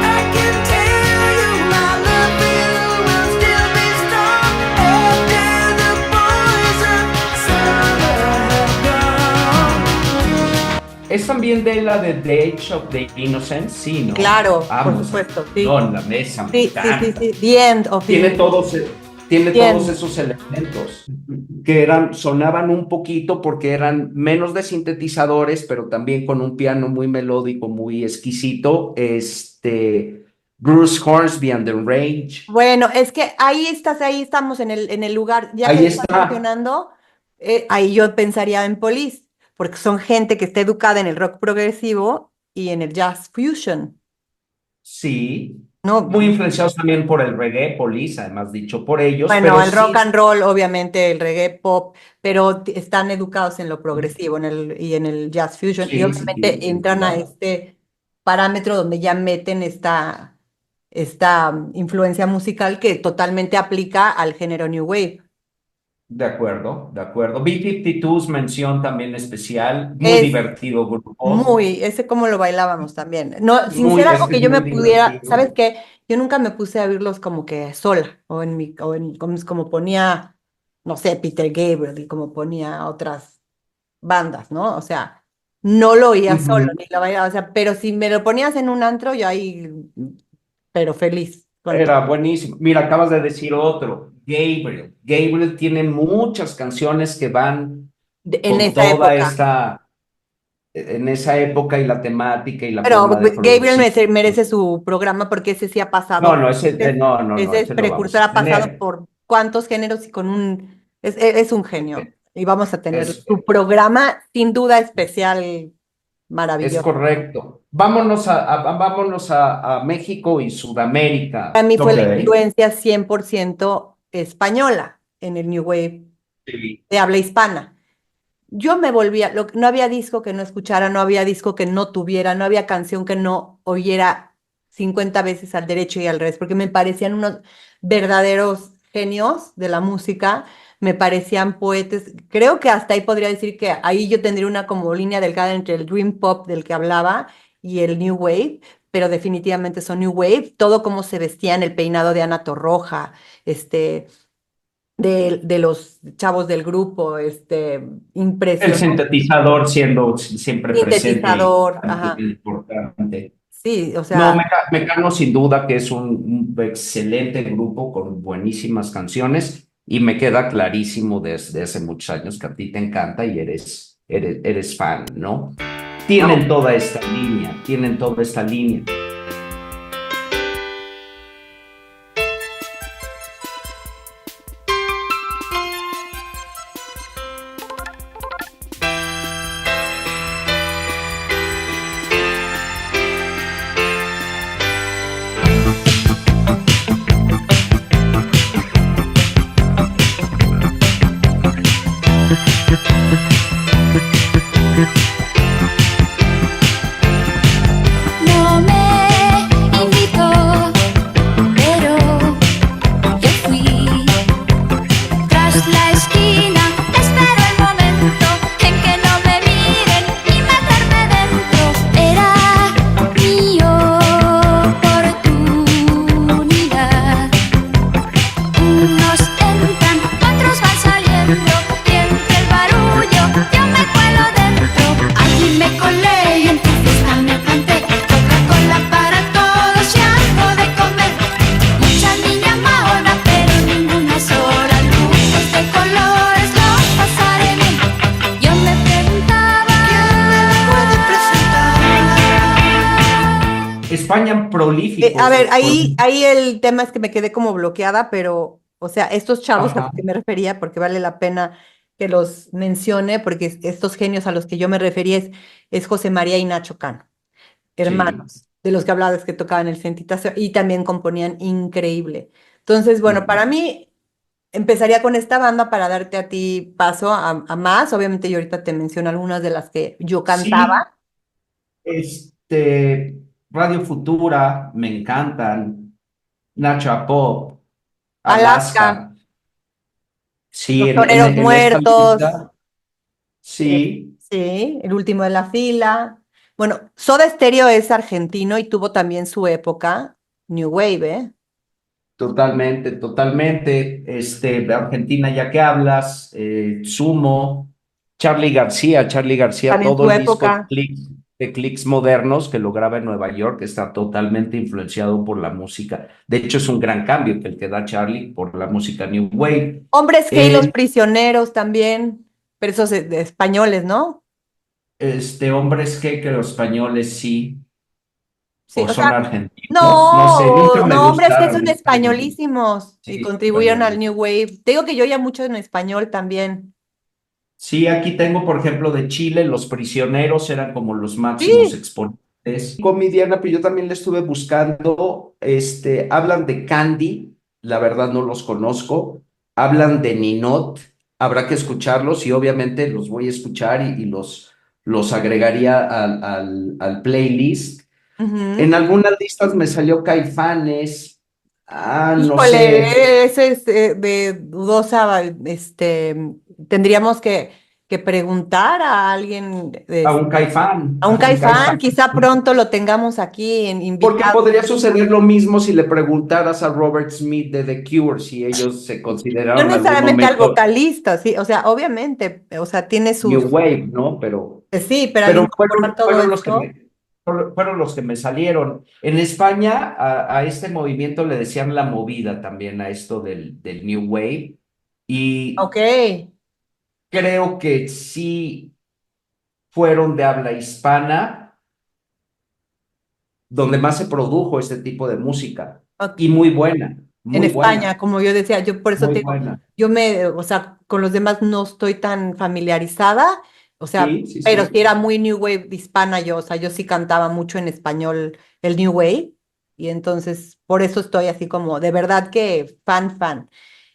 I can tell you my love for you will still be strong after the boys of summer have gone. ¿Es también de la de The Age of the Innocent? Sí, ¿no? claro, por Amo esa supuesto, sí. canción, la mesa, me Sí, sí, sí, encanta. sí. The End of Tiene the todos, tiene The todos End. esos elementos que sonaban un poquito porque eran menos de sintetizadores, pero también con un piano muy melódico, muy exquisito. Bruce Hornsby and the Range. Bueno, es que ahí estamos en el lugar, ya que Ahí estás está. mencionando, ahí yo pensaría en Police, porque son gente que está educada en el rock progresivo y en el jazz fusion, Sí. Muy ¿no? influenciados también por el reggae, Police, además dicho por ellos, Bueno, pero el rock sí, and roll, obviamente, el reggae pop, pero están educados en lo progresivo y en el jazz fusion, y sí, sí, obviamente sí, entran a claro. este parámetro donde ya meten esta influencia musical que totalmente aplica al género New Wave. De acuerdo, de acuerdo. B-52's mención también especial, muy Es divertido grupo, ese como lo bailábamos también. No, sin muy, ser algo que es yo me muy pudiera, divertido. ¿sabes qué? Yo nunca me puse a oírlos como que sola, como ponía, no sé, Peter Gabriel y como ponía otras bandas, ¿no? O sea, no lo oía solo, Ujú. ni lo bailaba, o sea, pero si me lo ponías en un antro, yo ahí, pero feliz con todo. Era buenísimo. Mira, acabas de decir otro, Gabriel. Gabriel tiene muchas canciones que van En con esa toda época. esta, en esa época y la temática y la Pero forma de Gabriel producir. merece su programa porque ese sí ha No, pasado, no, no, no, no, ese es ese lo vamos precursor, a ha pasado tener. por cuántos géneros y con es un genio. Y vamos a tener Es, su programa sin duda especial, es maravilloso. correcto. Vámonos a México y Sudamérica. Para mí fue Ok. la influencia 100% española en el New Wave Sí. de habla hispana. Yo me volvía, no había disco que no escuchara, no había disco que no tuviera, no había canción que no oyera 50 veces al derecho y al revés, porque me parecían unos verdaderos genios de la música, me parecían poetas. Creo que hasta ahí podría decir que ahí yo tendría una como línea delgada entre el dream pop del que hablaba y el new wave, pero definitivamente son new wave, todo como se vestían, el peinado de Ana Torroja, este de los chavos del grupo, El impresionante, sintetizador siendo siempre presente y sintetizador, muy ajá, importante. sí, o No, sea, Mecano sin duda que es un excelente grupo con buenísimas canciones. Y me queda clarísimo desde hace muchos años que a ti te encanta y eres fan, ¿no? Tienen toda esta línea, tienen toda esta línea. No me invitó, pero yo fui. Tras la esquina espero el momento en que no me miren y meterme dentro. Era mi oportunidad. Unos entran, otros van saliendo y entre el barullo yo me cuelo dentro. Allí me colé y en tu fiesta me planté. Coca-Cola para todos y algo de comer. Mucha niña mahona, pero ninguna sola. Luces de colores, lo pasaré bien. Yo me preguntaba ¿quién me puede presentar? España prolíficos. A ver, ahí el tema es que me quedé como bloqueada, pero, o sea, estos chavos a Ajá. los que me refería, porque vale la pena que los mencione, porque estos genios a los que yo me refería es José María y Nacho Cano, hermanos, de los que hablaba, es que tocaban el Sentitazo y también componían increíble. Entonces, bueno, para mí empezaría con esta banda para darte a ti paso a más. Obviamente yo ahorita te menciono algunas de las que yo Sí, cantaba. Radio Futura, me encantan. Nacha Pop, Alaska, Alaska. Sí, Los Toreros en esta Muertos, lista, sí, sí, el último de la fila. Bueno, Soda Stereo es argentino y tuvo también su época, New Wave, ¿eh? totalmente, totalmente. De Argentina, ya que hablas, Sumo, Charly García, También todo su el disco época. de Clicks Modernos que lo graba en Nueva York, está totalmente influenciado por la música. De hecho, es un gran cambio que el que da Charlie por la música New Wave. Hombres G y Los Eh, Prisioneros también, pero esos de españoles, ¿no? Hombres que los españoles sí, Sí, o o son sea, argentinos, no sé, nunca no, me no, hombres G gustaron son españoles. españolísimos y Sí, contribuyeron al españoles. New Wave. Te digo que yo ya mucho en español también. Sí, aquí tengo, por ejemplo, de Chile, Los Prisioneros eran como los máximos Sí, exponentes. Comidiana, pero yo también le estuve buscando, hablan de Candy, la verdad no los conozco, hablan de Ninot, habrá que escucharlos y obviamente los voy a escuchar y los agregaría al playlist. En ujú. algunas listas me salió Caifanes, no sé, Híjole, ese es de dudosa, tendríamos que preguntar a alguien, a un a un Caifán, Caifán. quizá pronto lo tengamos aquí en Porque invitado. podría suceder lo mismo si le preguntaras a Robert Smith de The Cure, si ellos se No consideraron en algún necesariamente al momento vocalista, sí, o sea, obviamente, o sea, tiene New sus, Wave, ¿no? Pero, sí, pero al pero incorporar todo fueron los que esto, fueron los que me salieron. En España, a este movimiento le decían la movida también, a esto del New Wave. Y ok, creo que sí fueron de habla hispana donde más se produjo este tipo de música. ok. Y En muy España, buena, como yo decía, yo por eso muy te digo, buena. o sea, con los demás no estoy tan familiarizada, o sea, Sí, sí, pero sí. sí era muy New Wave de hispana yo, o sea, yo sí cantaba mucho en español el New Wave, y entonces por eso estoy así como, de verdad que fan,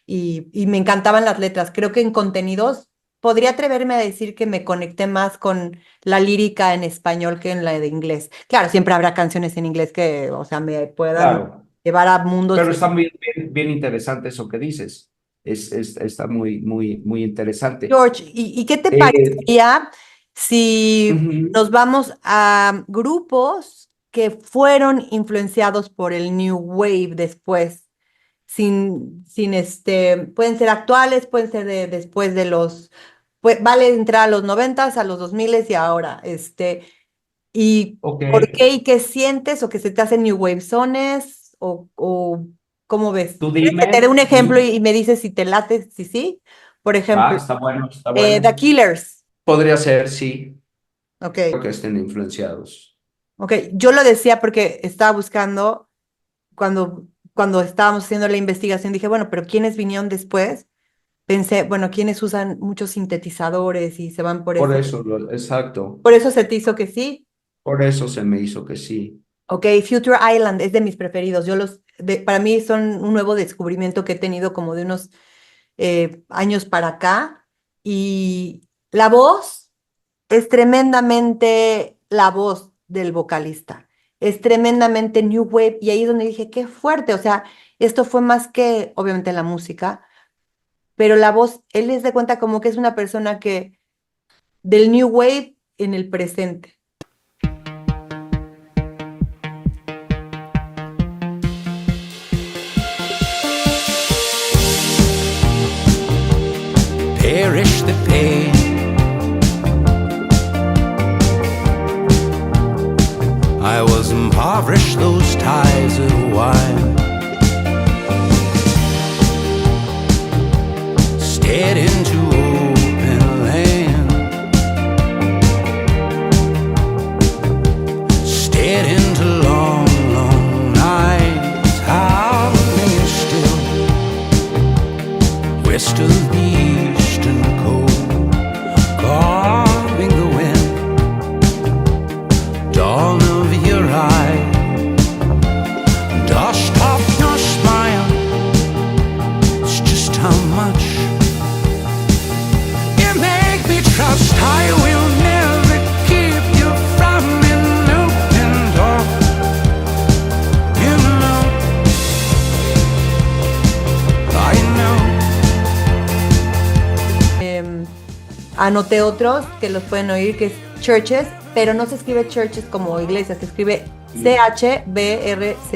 y me encantaban las letras. Creo que en contenidos podría atreverme a decir que me conecté más con la lírica en español que en la de inglés. Claro, siempre habrá canciones en inglés que, o sea, me puedan Claro, llevar a mundos. pero está bien interesante eso que dices. Está muy interesante. George, ¿y qué te Eh, parecería si ujú, nos vamos a grupos que fueron influenciados por el New Wave después? Pueden ser actuales, pueden ser de después de pues vale entrar a los noventas, a los 2000 y ahora, ¿y ok. por qué y qué sientes o que se te hacen New Wave zones o ¿Cómo ves? Tú ¿Quieres que te dé dime. un ejemplo y me dices si te late, si sí? Por ejemplo, Está bueno, está The bueno. Killers. Podría ser, sí, Ok, que estén influenciados. ok. Yo lo decía porque estaba buscando cuando estábamos haciendo la investigación, dije, bueno, pero ¿quiénes vinieron después? Pensé, bueno, ¿quiénes usan muchos sintetizadores y se van por Por ese? eso, exacto. Por eso se te hizo que sí. Por eso se me hizo que sí. Ok, Future Island es de mis preferidos. Para mí son un nuevo descubrimiento que he tenido como de unos años para acá. Y la voz es tremendamente la voz del vocalista. Es tremendamente New Wave. Y ahí es donde dije, qué fuerte. O sea, esto fue más que, obviamente, la música, pero la voz, él les da cuenta como que es una persona que del New Wave en el presente. Perish the pain. I was impoverished those ties of wine. Stared into open land. Stared into long, long nights. How many still west of the eastern cold, calming the wind, dawn of your eye, dust off your smile. It's just how much you make me trust. I will never keep you from an open door. You know, I know. Anoté otros que los pueden oír, que es Churches, pero no se escribe Churches como iglesia, se escribe CHBRCHES.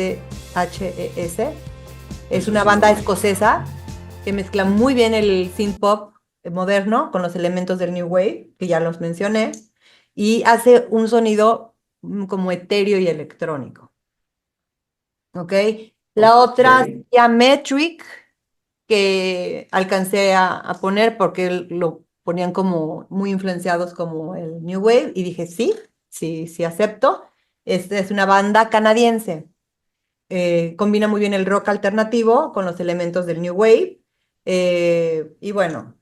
Es una banda escocesa que mezcla muy bien el synth pop moderno con los elementos del New Wave, que ya los mencioné, y hace un sonido como etéreo y electrónico. ¿Ok? La otra se llama Metric, que alcancé a poner porque lo ponían como muy influenciados como el New Wave y dije, sí, sí, sí acepto. Esta es una banda canadiense. Combina muy bien el rock alternativo con los elementos del New Wave. Y bueno,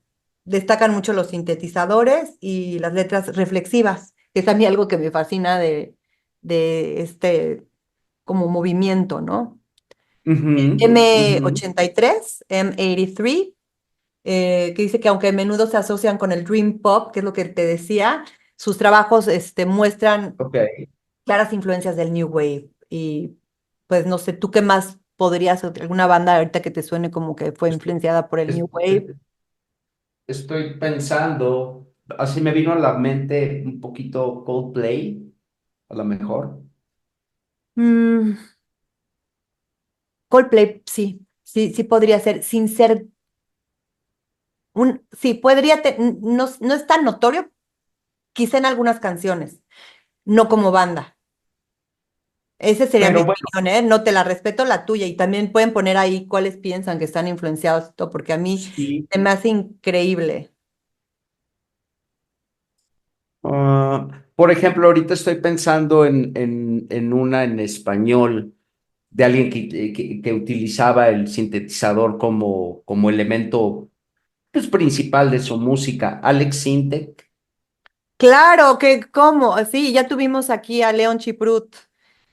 destacan mucho los sintetizadores y las letras reflexivas, que es a mí algo que me fascina de este como movimiento, ¿no? Ujú, ujú. M83, M83, que dice que aunque a menudo se asocian con el Dream Pop, que es lo que te decía, sus trabajos muestran Ok. claras influencias del New Wave. Y pues no sé, ¿tú qué más podrías, alguna banda ahorita que te suene como que fue influenciada por el Es- New Wave? Estoy pensando, así me vino a la mente un poquito Coldplay, a lo mejor. Mm, Coldplay, sí, sí, sí podría ser, sin ser sí, no, no es tan notorio, quizá en algunas canciones, no como banda. Esa sería mi Pero bueno, opinión, ¿eh? No te la respeto la tuya y también pueden poner ahí cuáles piensan que están influenciados, esto, porque a mí sí. se me hace increíble. Por ejemplo, ahorita estoy pensando en una en español de alguien que utilizaba el sintetizador como elemento pues, principal de su música, Alex Sintek. Claro, que cómo, sí, ya tuvimos aquí a León Chiprut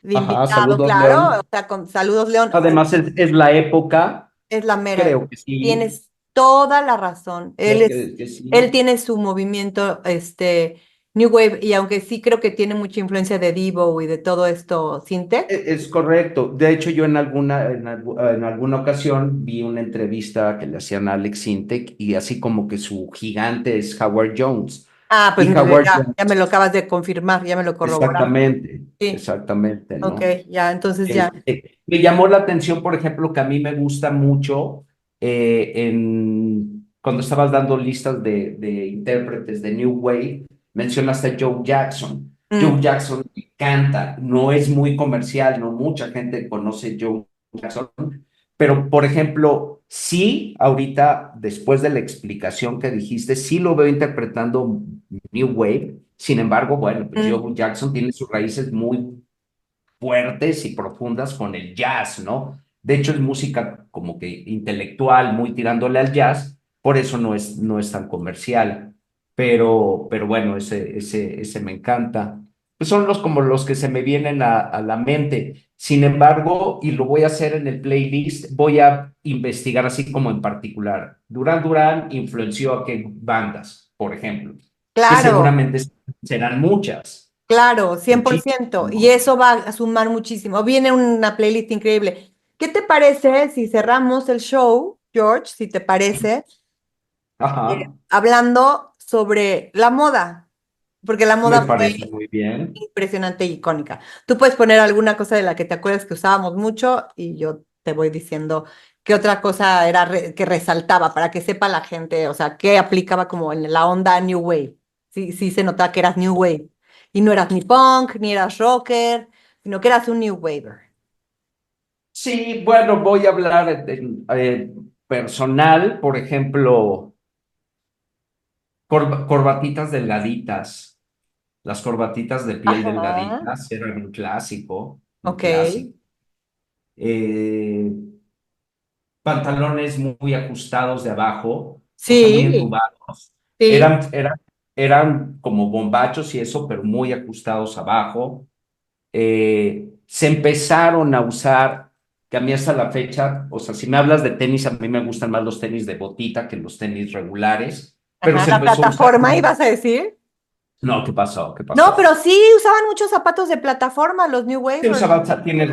de Ajá, invitado, saludos, claro, o León. sea, con saludos, León, Además, es la época, es la mera. creo que sí, Tienes toda la razón. creo que Él sí. tiene su movimiento, New Wave, y aunque sí creo que tiene mucha influencia de Devo y de todo esto, Syntec. Es correcto. De hecho, yo en alguna ocasión vi una entrevista que le hacían a Alex Sintek y así como que su gigante es Howard Jones. Ah, pues Y Howard ya me Jones, lo acabas de confirmar, ya me lo corroboraste. exactamente, Sí, exactamente, ok, ¿no? ya, entonces ya. Me llamó la atención, por ejemplo, que a mí me gusta mucho cuando estabas dando listas de intérpretes de New Wave, mencionaste a Joe Jackson. Joe Mm, Jackson me encanta, no es muy comercial, no mucha gente conoce Joe Jackson, pero por ejemplo, sí, ahorita, después de la explicación que dijiste, sí lo veo interpretando New Wave. Sin embargo, bueno, pues Mm, Joe Jackson tiene sus raíces muy fuertes y profundas con el jazz, ¿no? De hecho, es música como que intelectual, muy tirándole al jazz, por eso no es tan comercial. Pero bueno, ese me encanta. Pues son como los que se me vienen a la mente. Sin embargo, y lo voy a hacer en el playlist, voy a investigar así como en particular. Duran Duran influenció a qué bandas, por ejemplo, que claro, seguramente serán muchas, claro, 100%. Y muchísimas. eso va a sumar muchísimo. Viene una playlist increíble. ¿Qué te parece si cerramos el show, George? Si te parece, Ajá, hablando sobre la moda, porque la me moda fue parece muy bien. impresionante e icónica. Tú puedes poner alguna cosa de la que te acuerdas que usábamos mucho y yo te voy diciendo qué otra cosa era que resaltaba para que sepa la gente, o sea, qué aplicaba como en la onda New Wave. Sí, sí se notaba que eras New Wave. Y no eras ni punk, ni eras rocker, sino que eras un New Waver. Sí, bueno, voy a hablar personal, por ejemplo, corbatitas delgaditas. Las corbatitas de piel Ajá, delgaditas eran un clásico, un ok. clásico. Eh, Pantalones muy ajustados de abajo, o sea, muy Sí, entubados. sí. Eran como bombachos y eso, pero muy ajustados abajo. Se empezaron a usar, que a mí hasta la fecha, o sea, si me hablas de tenis, a mí me gustan más los tenis de botita que los tenis regulares, pero Ajá, se la empezó a usar. plataforma, ibas a decir. No, ¿qué pasó? ¿Qué No, pasó? pero sí usaban muchos zapatos de plataforma, los New Se Wavers. usaba, tienes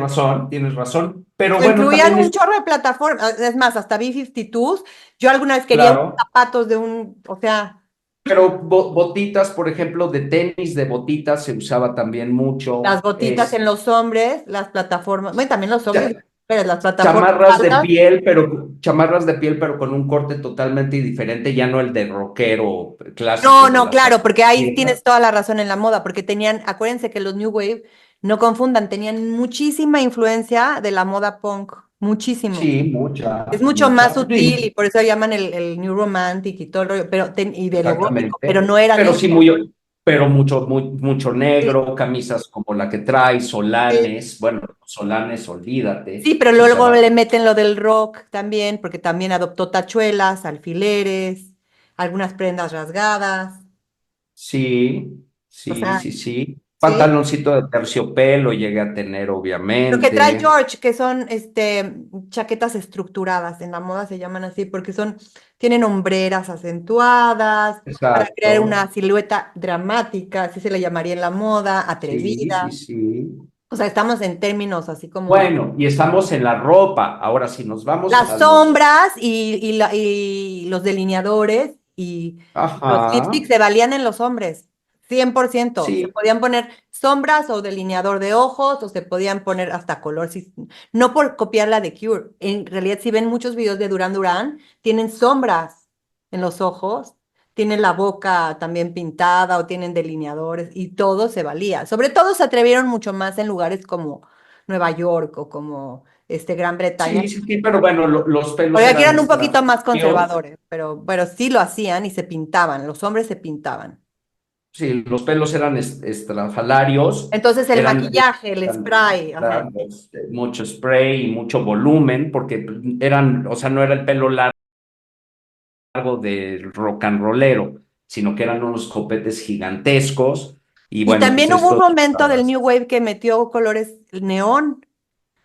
razón, pero O bueno, incluían también un es, chorro de plataforma. Es más, hasta B-52s. Yo alguna vez quería unos claro, zapatos de un, o sea, pero botitas, por ejemplo, de tenis, de botitas se usaba también las mucho, botitas en los hombres, las plataformas, bueno, también los hombres, cha- pero las plataformas altas. chamarras de piel, pero con un corte totalmente diferente, ya no el de rockero clásico, No, el de no, las claro, porque ahí piedras. tienes toda la razón en la moda, porque tenían, acuérdense que los New Wave, no confundan, tenían muchísima influencia de la moda punk, muchísimo. Sí, Es mucha, mucho más mucha. sutil y por eso llaman el New Romantic y todo el rollo, pero y de lo gótico, pero Exactamente. no eran Pero sí, eso. pero mucho Sí, negro, camisas como la que trae, sí. solanes. Bueno, solanes, Sí, olvídate. pero Se luego usaba. le meten lo del rock también, porque también adoptó tachuelas, alfileres, algunas prendas rasgadas. Sí, O sí, sea, sí, sí. sí. Pantaloncito de terciopelo llegué a tener, Lo que trae obviamente. George, que son chaquetas estructuradas, en la moda se llaman así, porque tienen hombreras acentuadas, para crear Exacto. una silueta dramática, así se le llamaría en la moda, Sí, sí, atrevida. sí. O sea, estamos en términos así como Bueno, y estamos en la ropa. Ahora, si nos vamos las a los... sombras y los delineadores y los Ajá. lipsticks se valían en los hombres, 100%. Se Sí, podían poner sombras o delineador de ojos o se podían poner hasta color, no por copiar la de Cure. En realidad, si ven muchos videos de Duran Duran, tienen sombras en los ojos, tienen la boca también pintada o tienen delineadores y todo se valía. Sobre todo se atrevieron mucho más en lugares como Nueva York o como Gran Bretaña. sí, sí, sí, pero bueno, los pelos Porque aquí eran eran un poquito más estrafalarios. conservadores, pero sí lo hacían y se pintaban, los hombres se pintaban. Sí, los pelos eran estrafalarios, Entonces el eran, maquillaje, el eran, spray, ajá. eran, mucho spray y mucho volumen, porque eran, o sea, no era el pelo largo de rock and rollero, sino que eran unos copetes gigantescos. Y Y bueno, pues también hubo un esto, momento del New Wave que metió colores neón,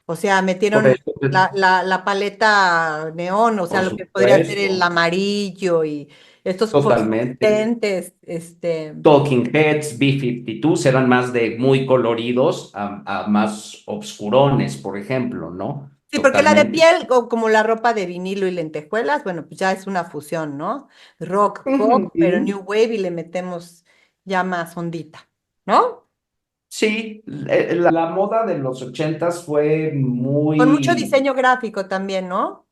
o sea, por metieron eso, pues, la paleta neón, o sea, por lo que podría ser el supuesto, amarillo y estos totalmente. fosforescentes, Talking Heads, B-52 eran más de muy coloridos a más obscurones, por ejemplo, ¿no? Sí, porque la de Totalmente. piel, como la ropa de vinilo y lentejuelas, bueno, pues ya es una fusión, ¿no? Rock, pop, pero Ujú. New Wave y le metemos ya más ondita, ¿no? Sí, la moda de los ochentas fue Con mucho muy, diseño gráfico también, ¿no?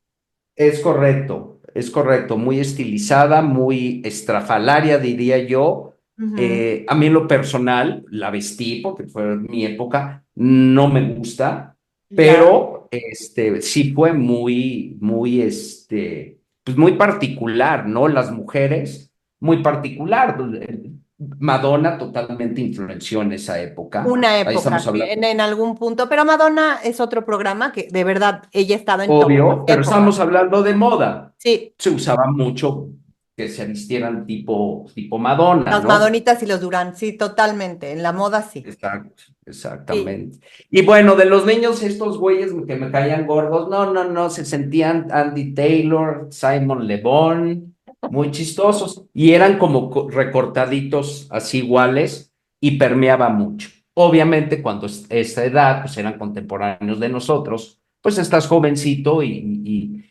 es correcto, muy estilizada, muy estrafalaria, diría yo. Ujú. A mí en lo personal, la vestí porque fue mi época, no me gusta, Ya. pero sí fue pues muy particular, ¿no? Las mujeres, muy particular. Madonna totalmente influenció en esa época. Una Ahí época, estamos sí, hablando, en algún punto, pero Madonna es otro programa que de verdad ella estaba en todas las obvio, pero épocas. estamos hablando de moda. Sí, Se usaba mucho que se vistieran tipo Madonna, las ¿no? Madonitas y los Durán, sí, totalmente, en la moda sí. Exacto, Sí. exactamente. Y bueno, de los niños, estos güeyes que me caían gordos, no, se sentían Andy Taylor, Simon Le Bon, muy chistosos, y eran como recortaditos así iguales y permeaba mucho. Obviamente, cuando esta edad, pues eran contemporáneos de nosotros, pues estás jovencito y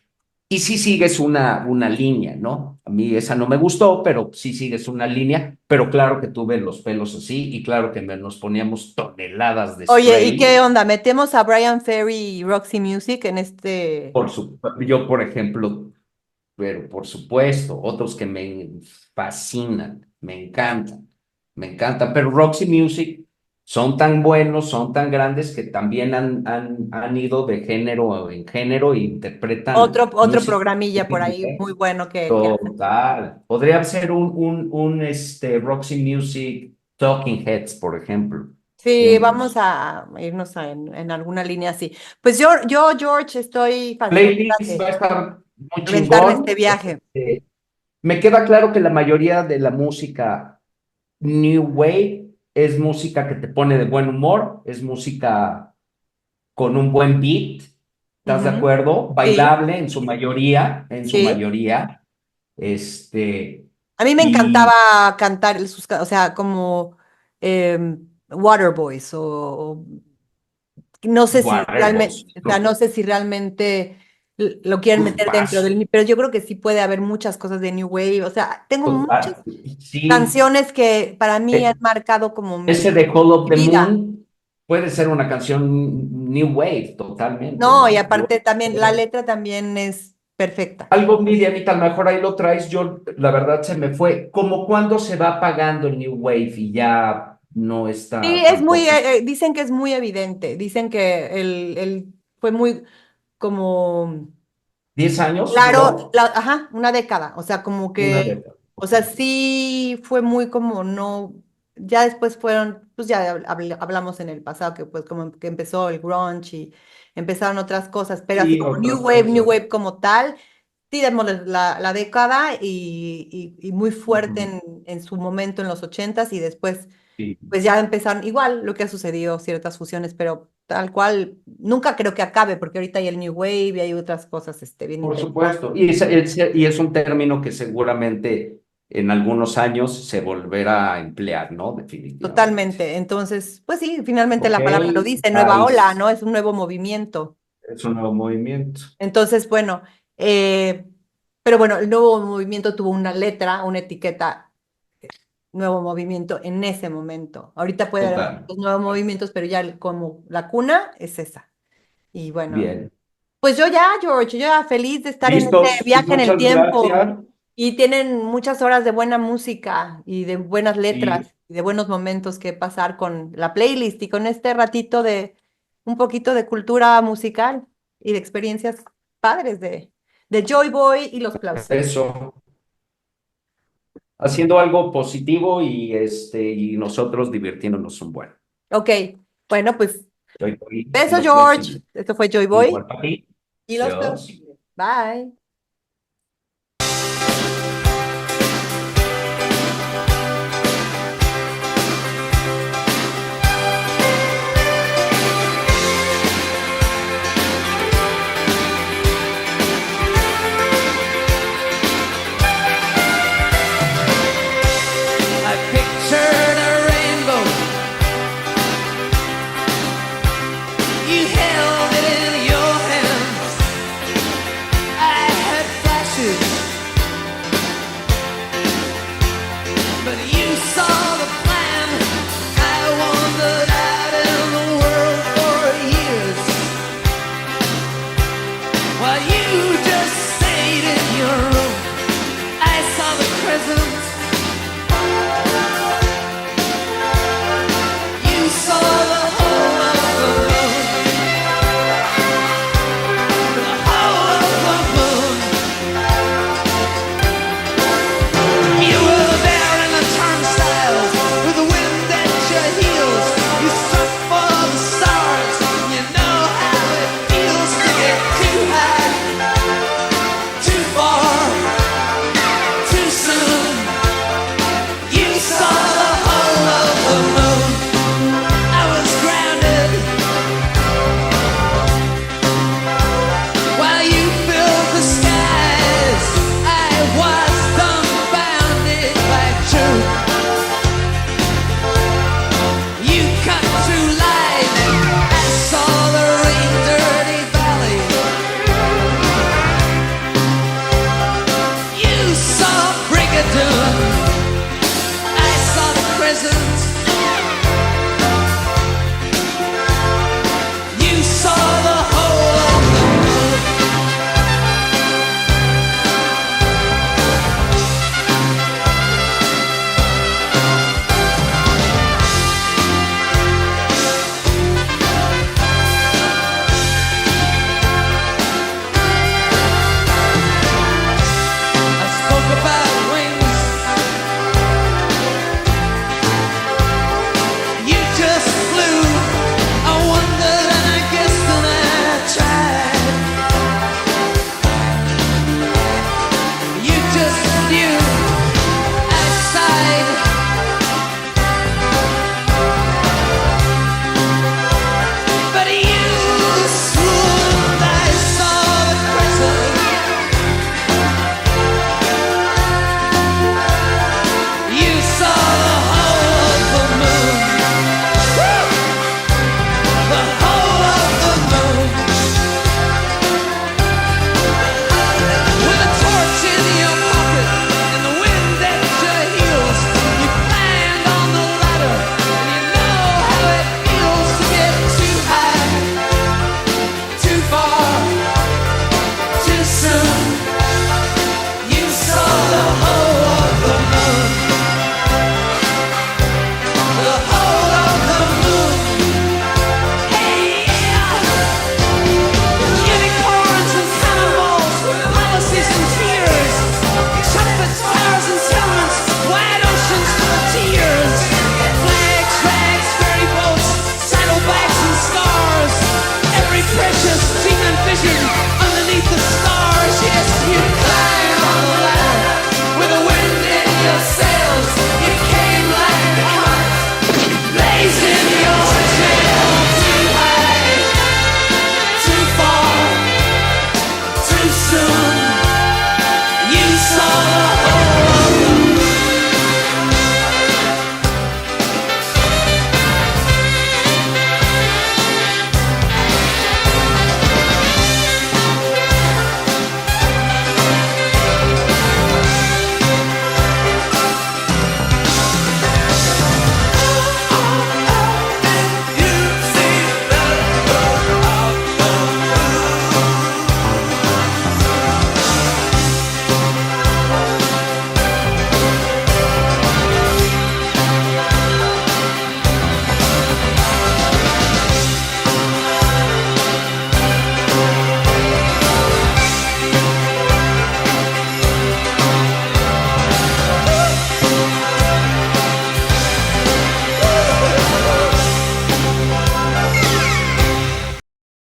sí sigues una línea, ¿no? A mí esa no me gustó, pero sí sigues una línea, pero claro que tuve los pelos así y claro que nos poníamos toneladas de Oye, ¿y qué spray. onda? ¿Metemos a Brian Ferry y Roxy Music en este? Yo, por ejemplo, pero por supuesto, otros que me fascinan, me encantan, pero Roxy Music son tan buenos, son tan grandes que también han ido de género en género e interpretan Otro música. programilla por ahí muy bueno que hace. Total. Podría ser un Roxy Music Talking Heads, por ejemplo, Sí, vamos juntos. a irnos en alguna línea así. Pues George, estoy fascinada Playlist va de a estar muy aventarme este chingón. viaje. Me queda claro que la mayoría de la música New Wave es música que te pone de buen humor, es música con un buen beat, ¿estás de Ujú. acuerdo? Sí, Bailable en su sí. mayoría. Este, A mí me y encantaba cantar, o sea, como Waterboys o no sé si realmente, Waterboys. o sea, no sé si realmente lo quieren meter dentro Grupazo. pero yo creo que sí puede haber muchas cosas de New Wave. O sea, tengo muchas Total. Sí, canciones que para mí han eh, marcado como ese de Hall of mi the vida. Moon puede ser una canción New Wave totalmente, No, y ¿no? aparte también la letra también es perfecta. Algo, Miriamita, a lo mejor ahí lo traes, yo la verdad se me fue, como cuando se va apagando el New Wave y ya no Sí, está es muy, tampoco. dicen que es muy evidente, dicen que fue muy como, 10 años claro, duró, ajá, una década, o sea, como una que, década. o sea, sí fue muy como no, ya después fueron, pues ya hablamos en el pasado que pues como que empezó el grunge y empezaron otras cosas, pero así Sí, como otras New cosas. Wave como tal, sí démosle la década y muy fuerte Ujú. en su momento en los ochentas y después Sí, pues ya empezaron igual lo que ha sucedido, ciertas fusiones, pero tal cual, nunca creo que acabe, porque ahorita hay el New Wave y hay otras cosas bien por interesantes. supuesto. Y es un término que seguramente en algunos años se volverá a emplear, ¿no? Definitivamente. Totalmente. Entonces, pues sí, finalmente Ok, la palabra lo dice, nueva ola, nice. ¿no? Es un nuevo movimiento. Es un nuevo movimiento. Entonces, bueno, eh, pero bueno, el nuevo movimiento tuvo una letra, una etiqueta, nuevo movimiento en ese momento. Ahorita puede haber Total. otros nuevos movimientos, pero ya como la cuna es esa. Y bueno. Bien. Pues yo ya, George, yo ya feliz de estar en este ¿Listos? Pues viaje en el muchas tiempo gracias. y tienen muchas horas de buena música y de buenas Y letras y de buenos momentos que pasar con la playlist y con este ratito de un poquito de cultura musical y de experiencias padres de Joy Boy y los Plausitos. eso, haciendo algo positivo y nosotros divirtiéndonos un buen. Ok, bueno, pues Y beso, los George. próximos. Esto fue Joy Boy Igual para ti. y los Dios. Plausitos. Bye. I pictured a rainbow. You held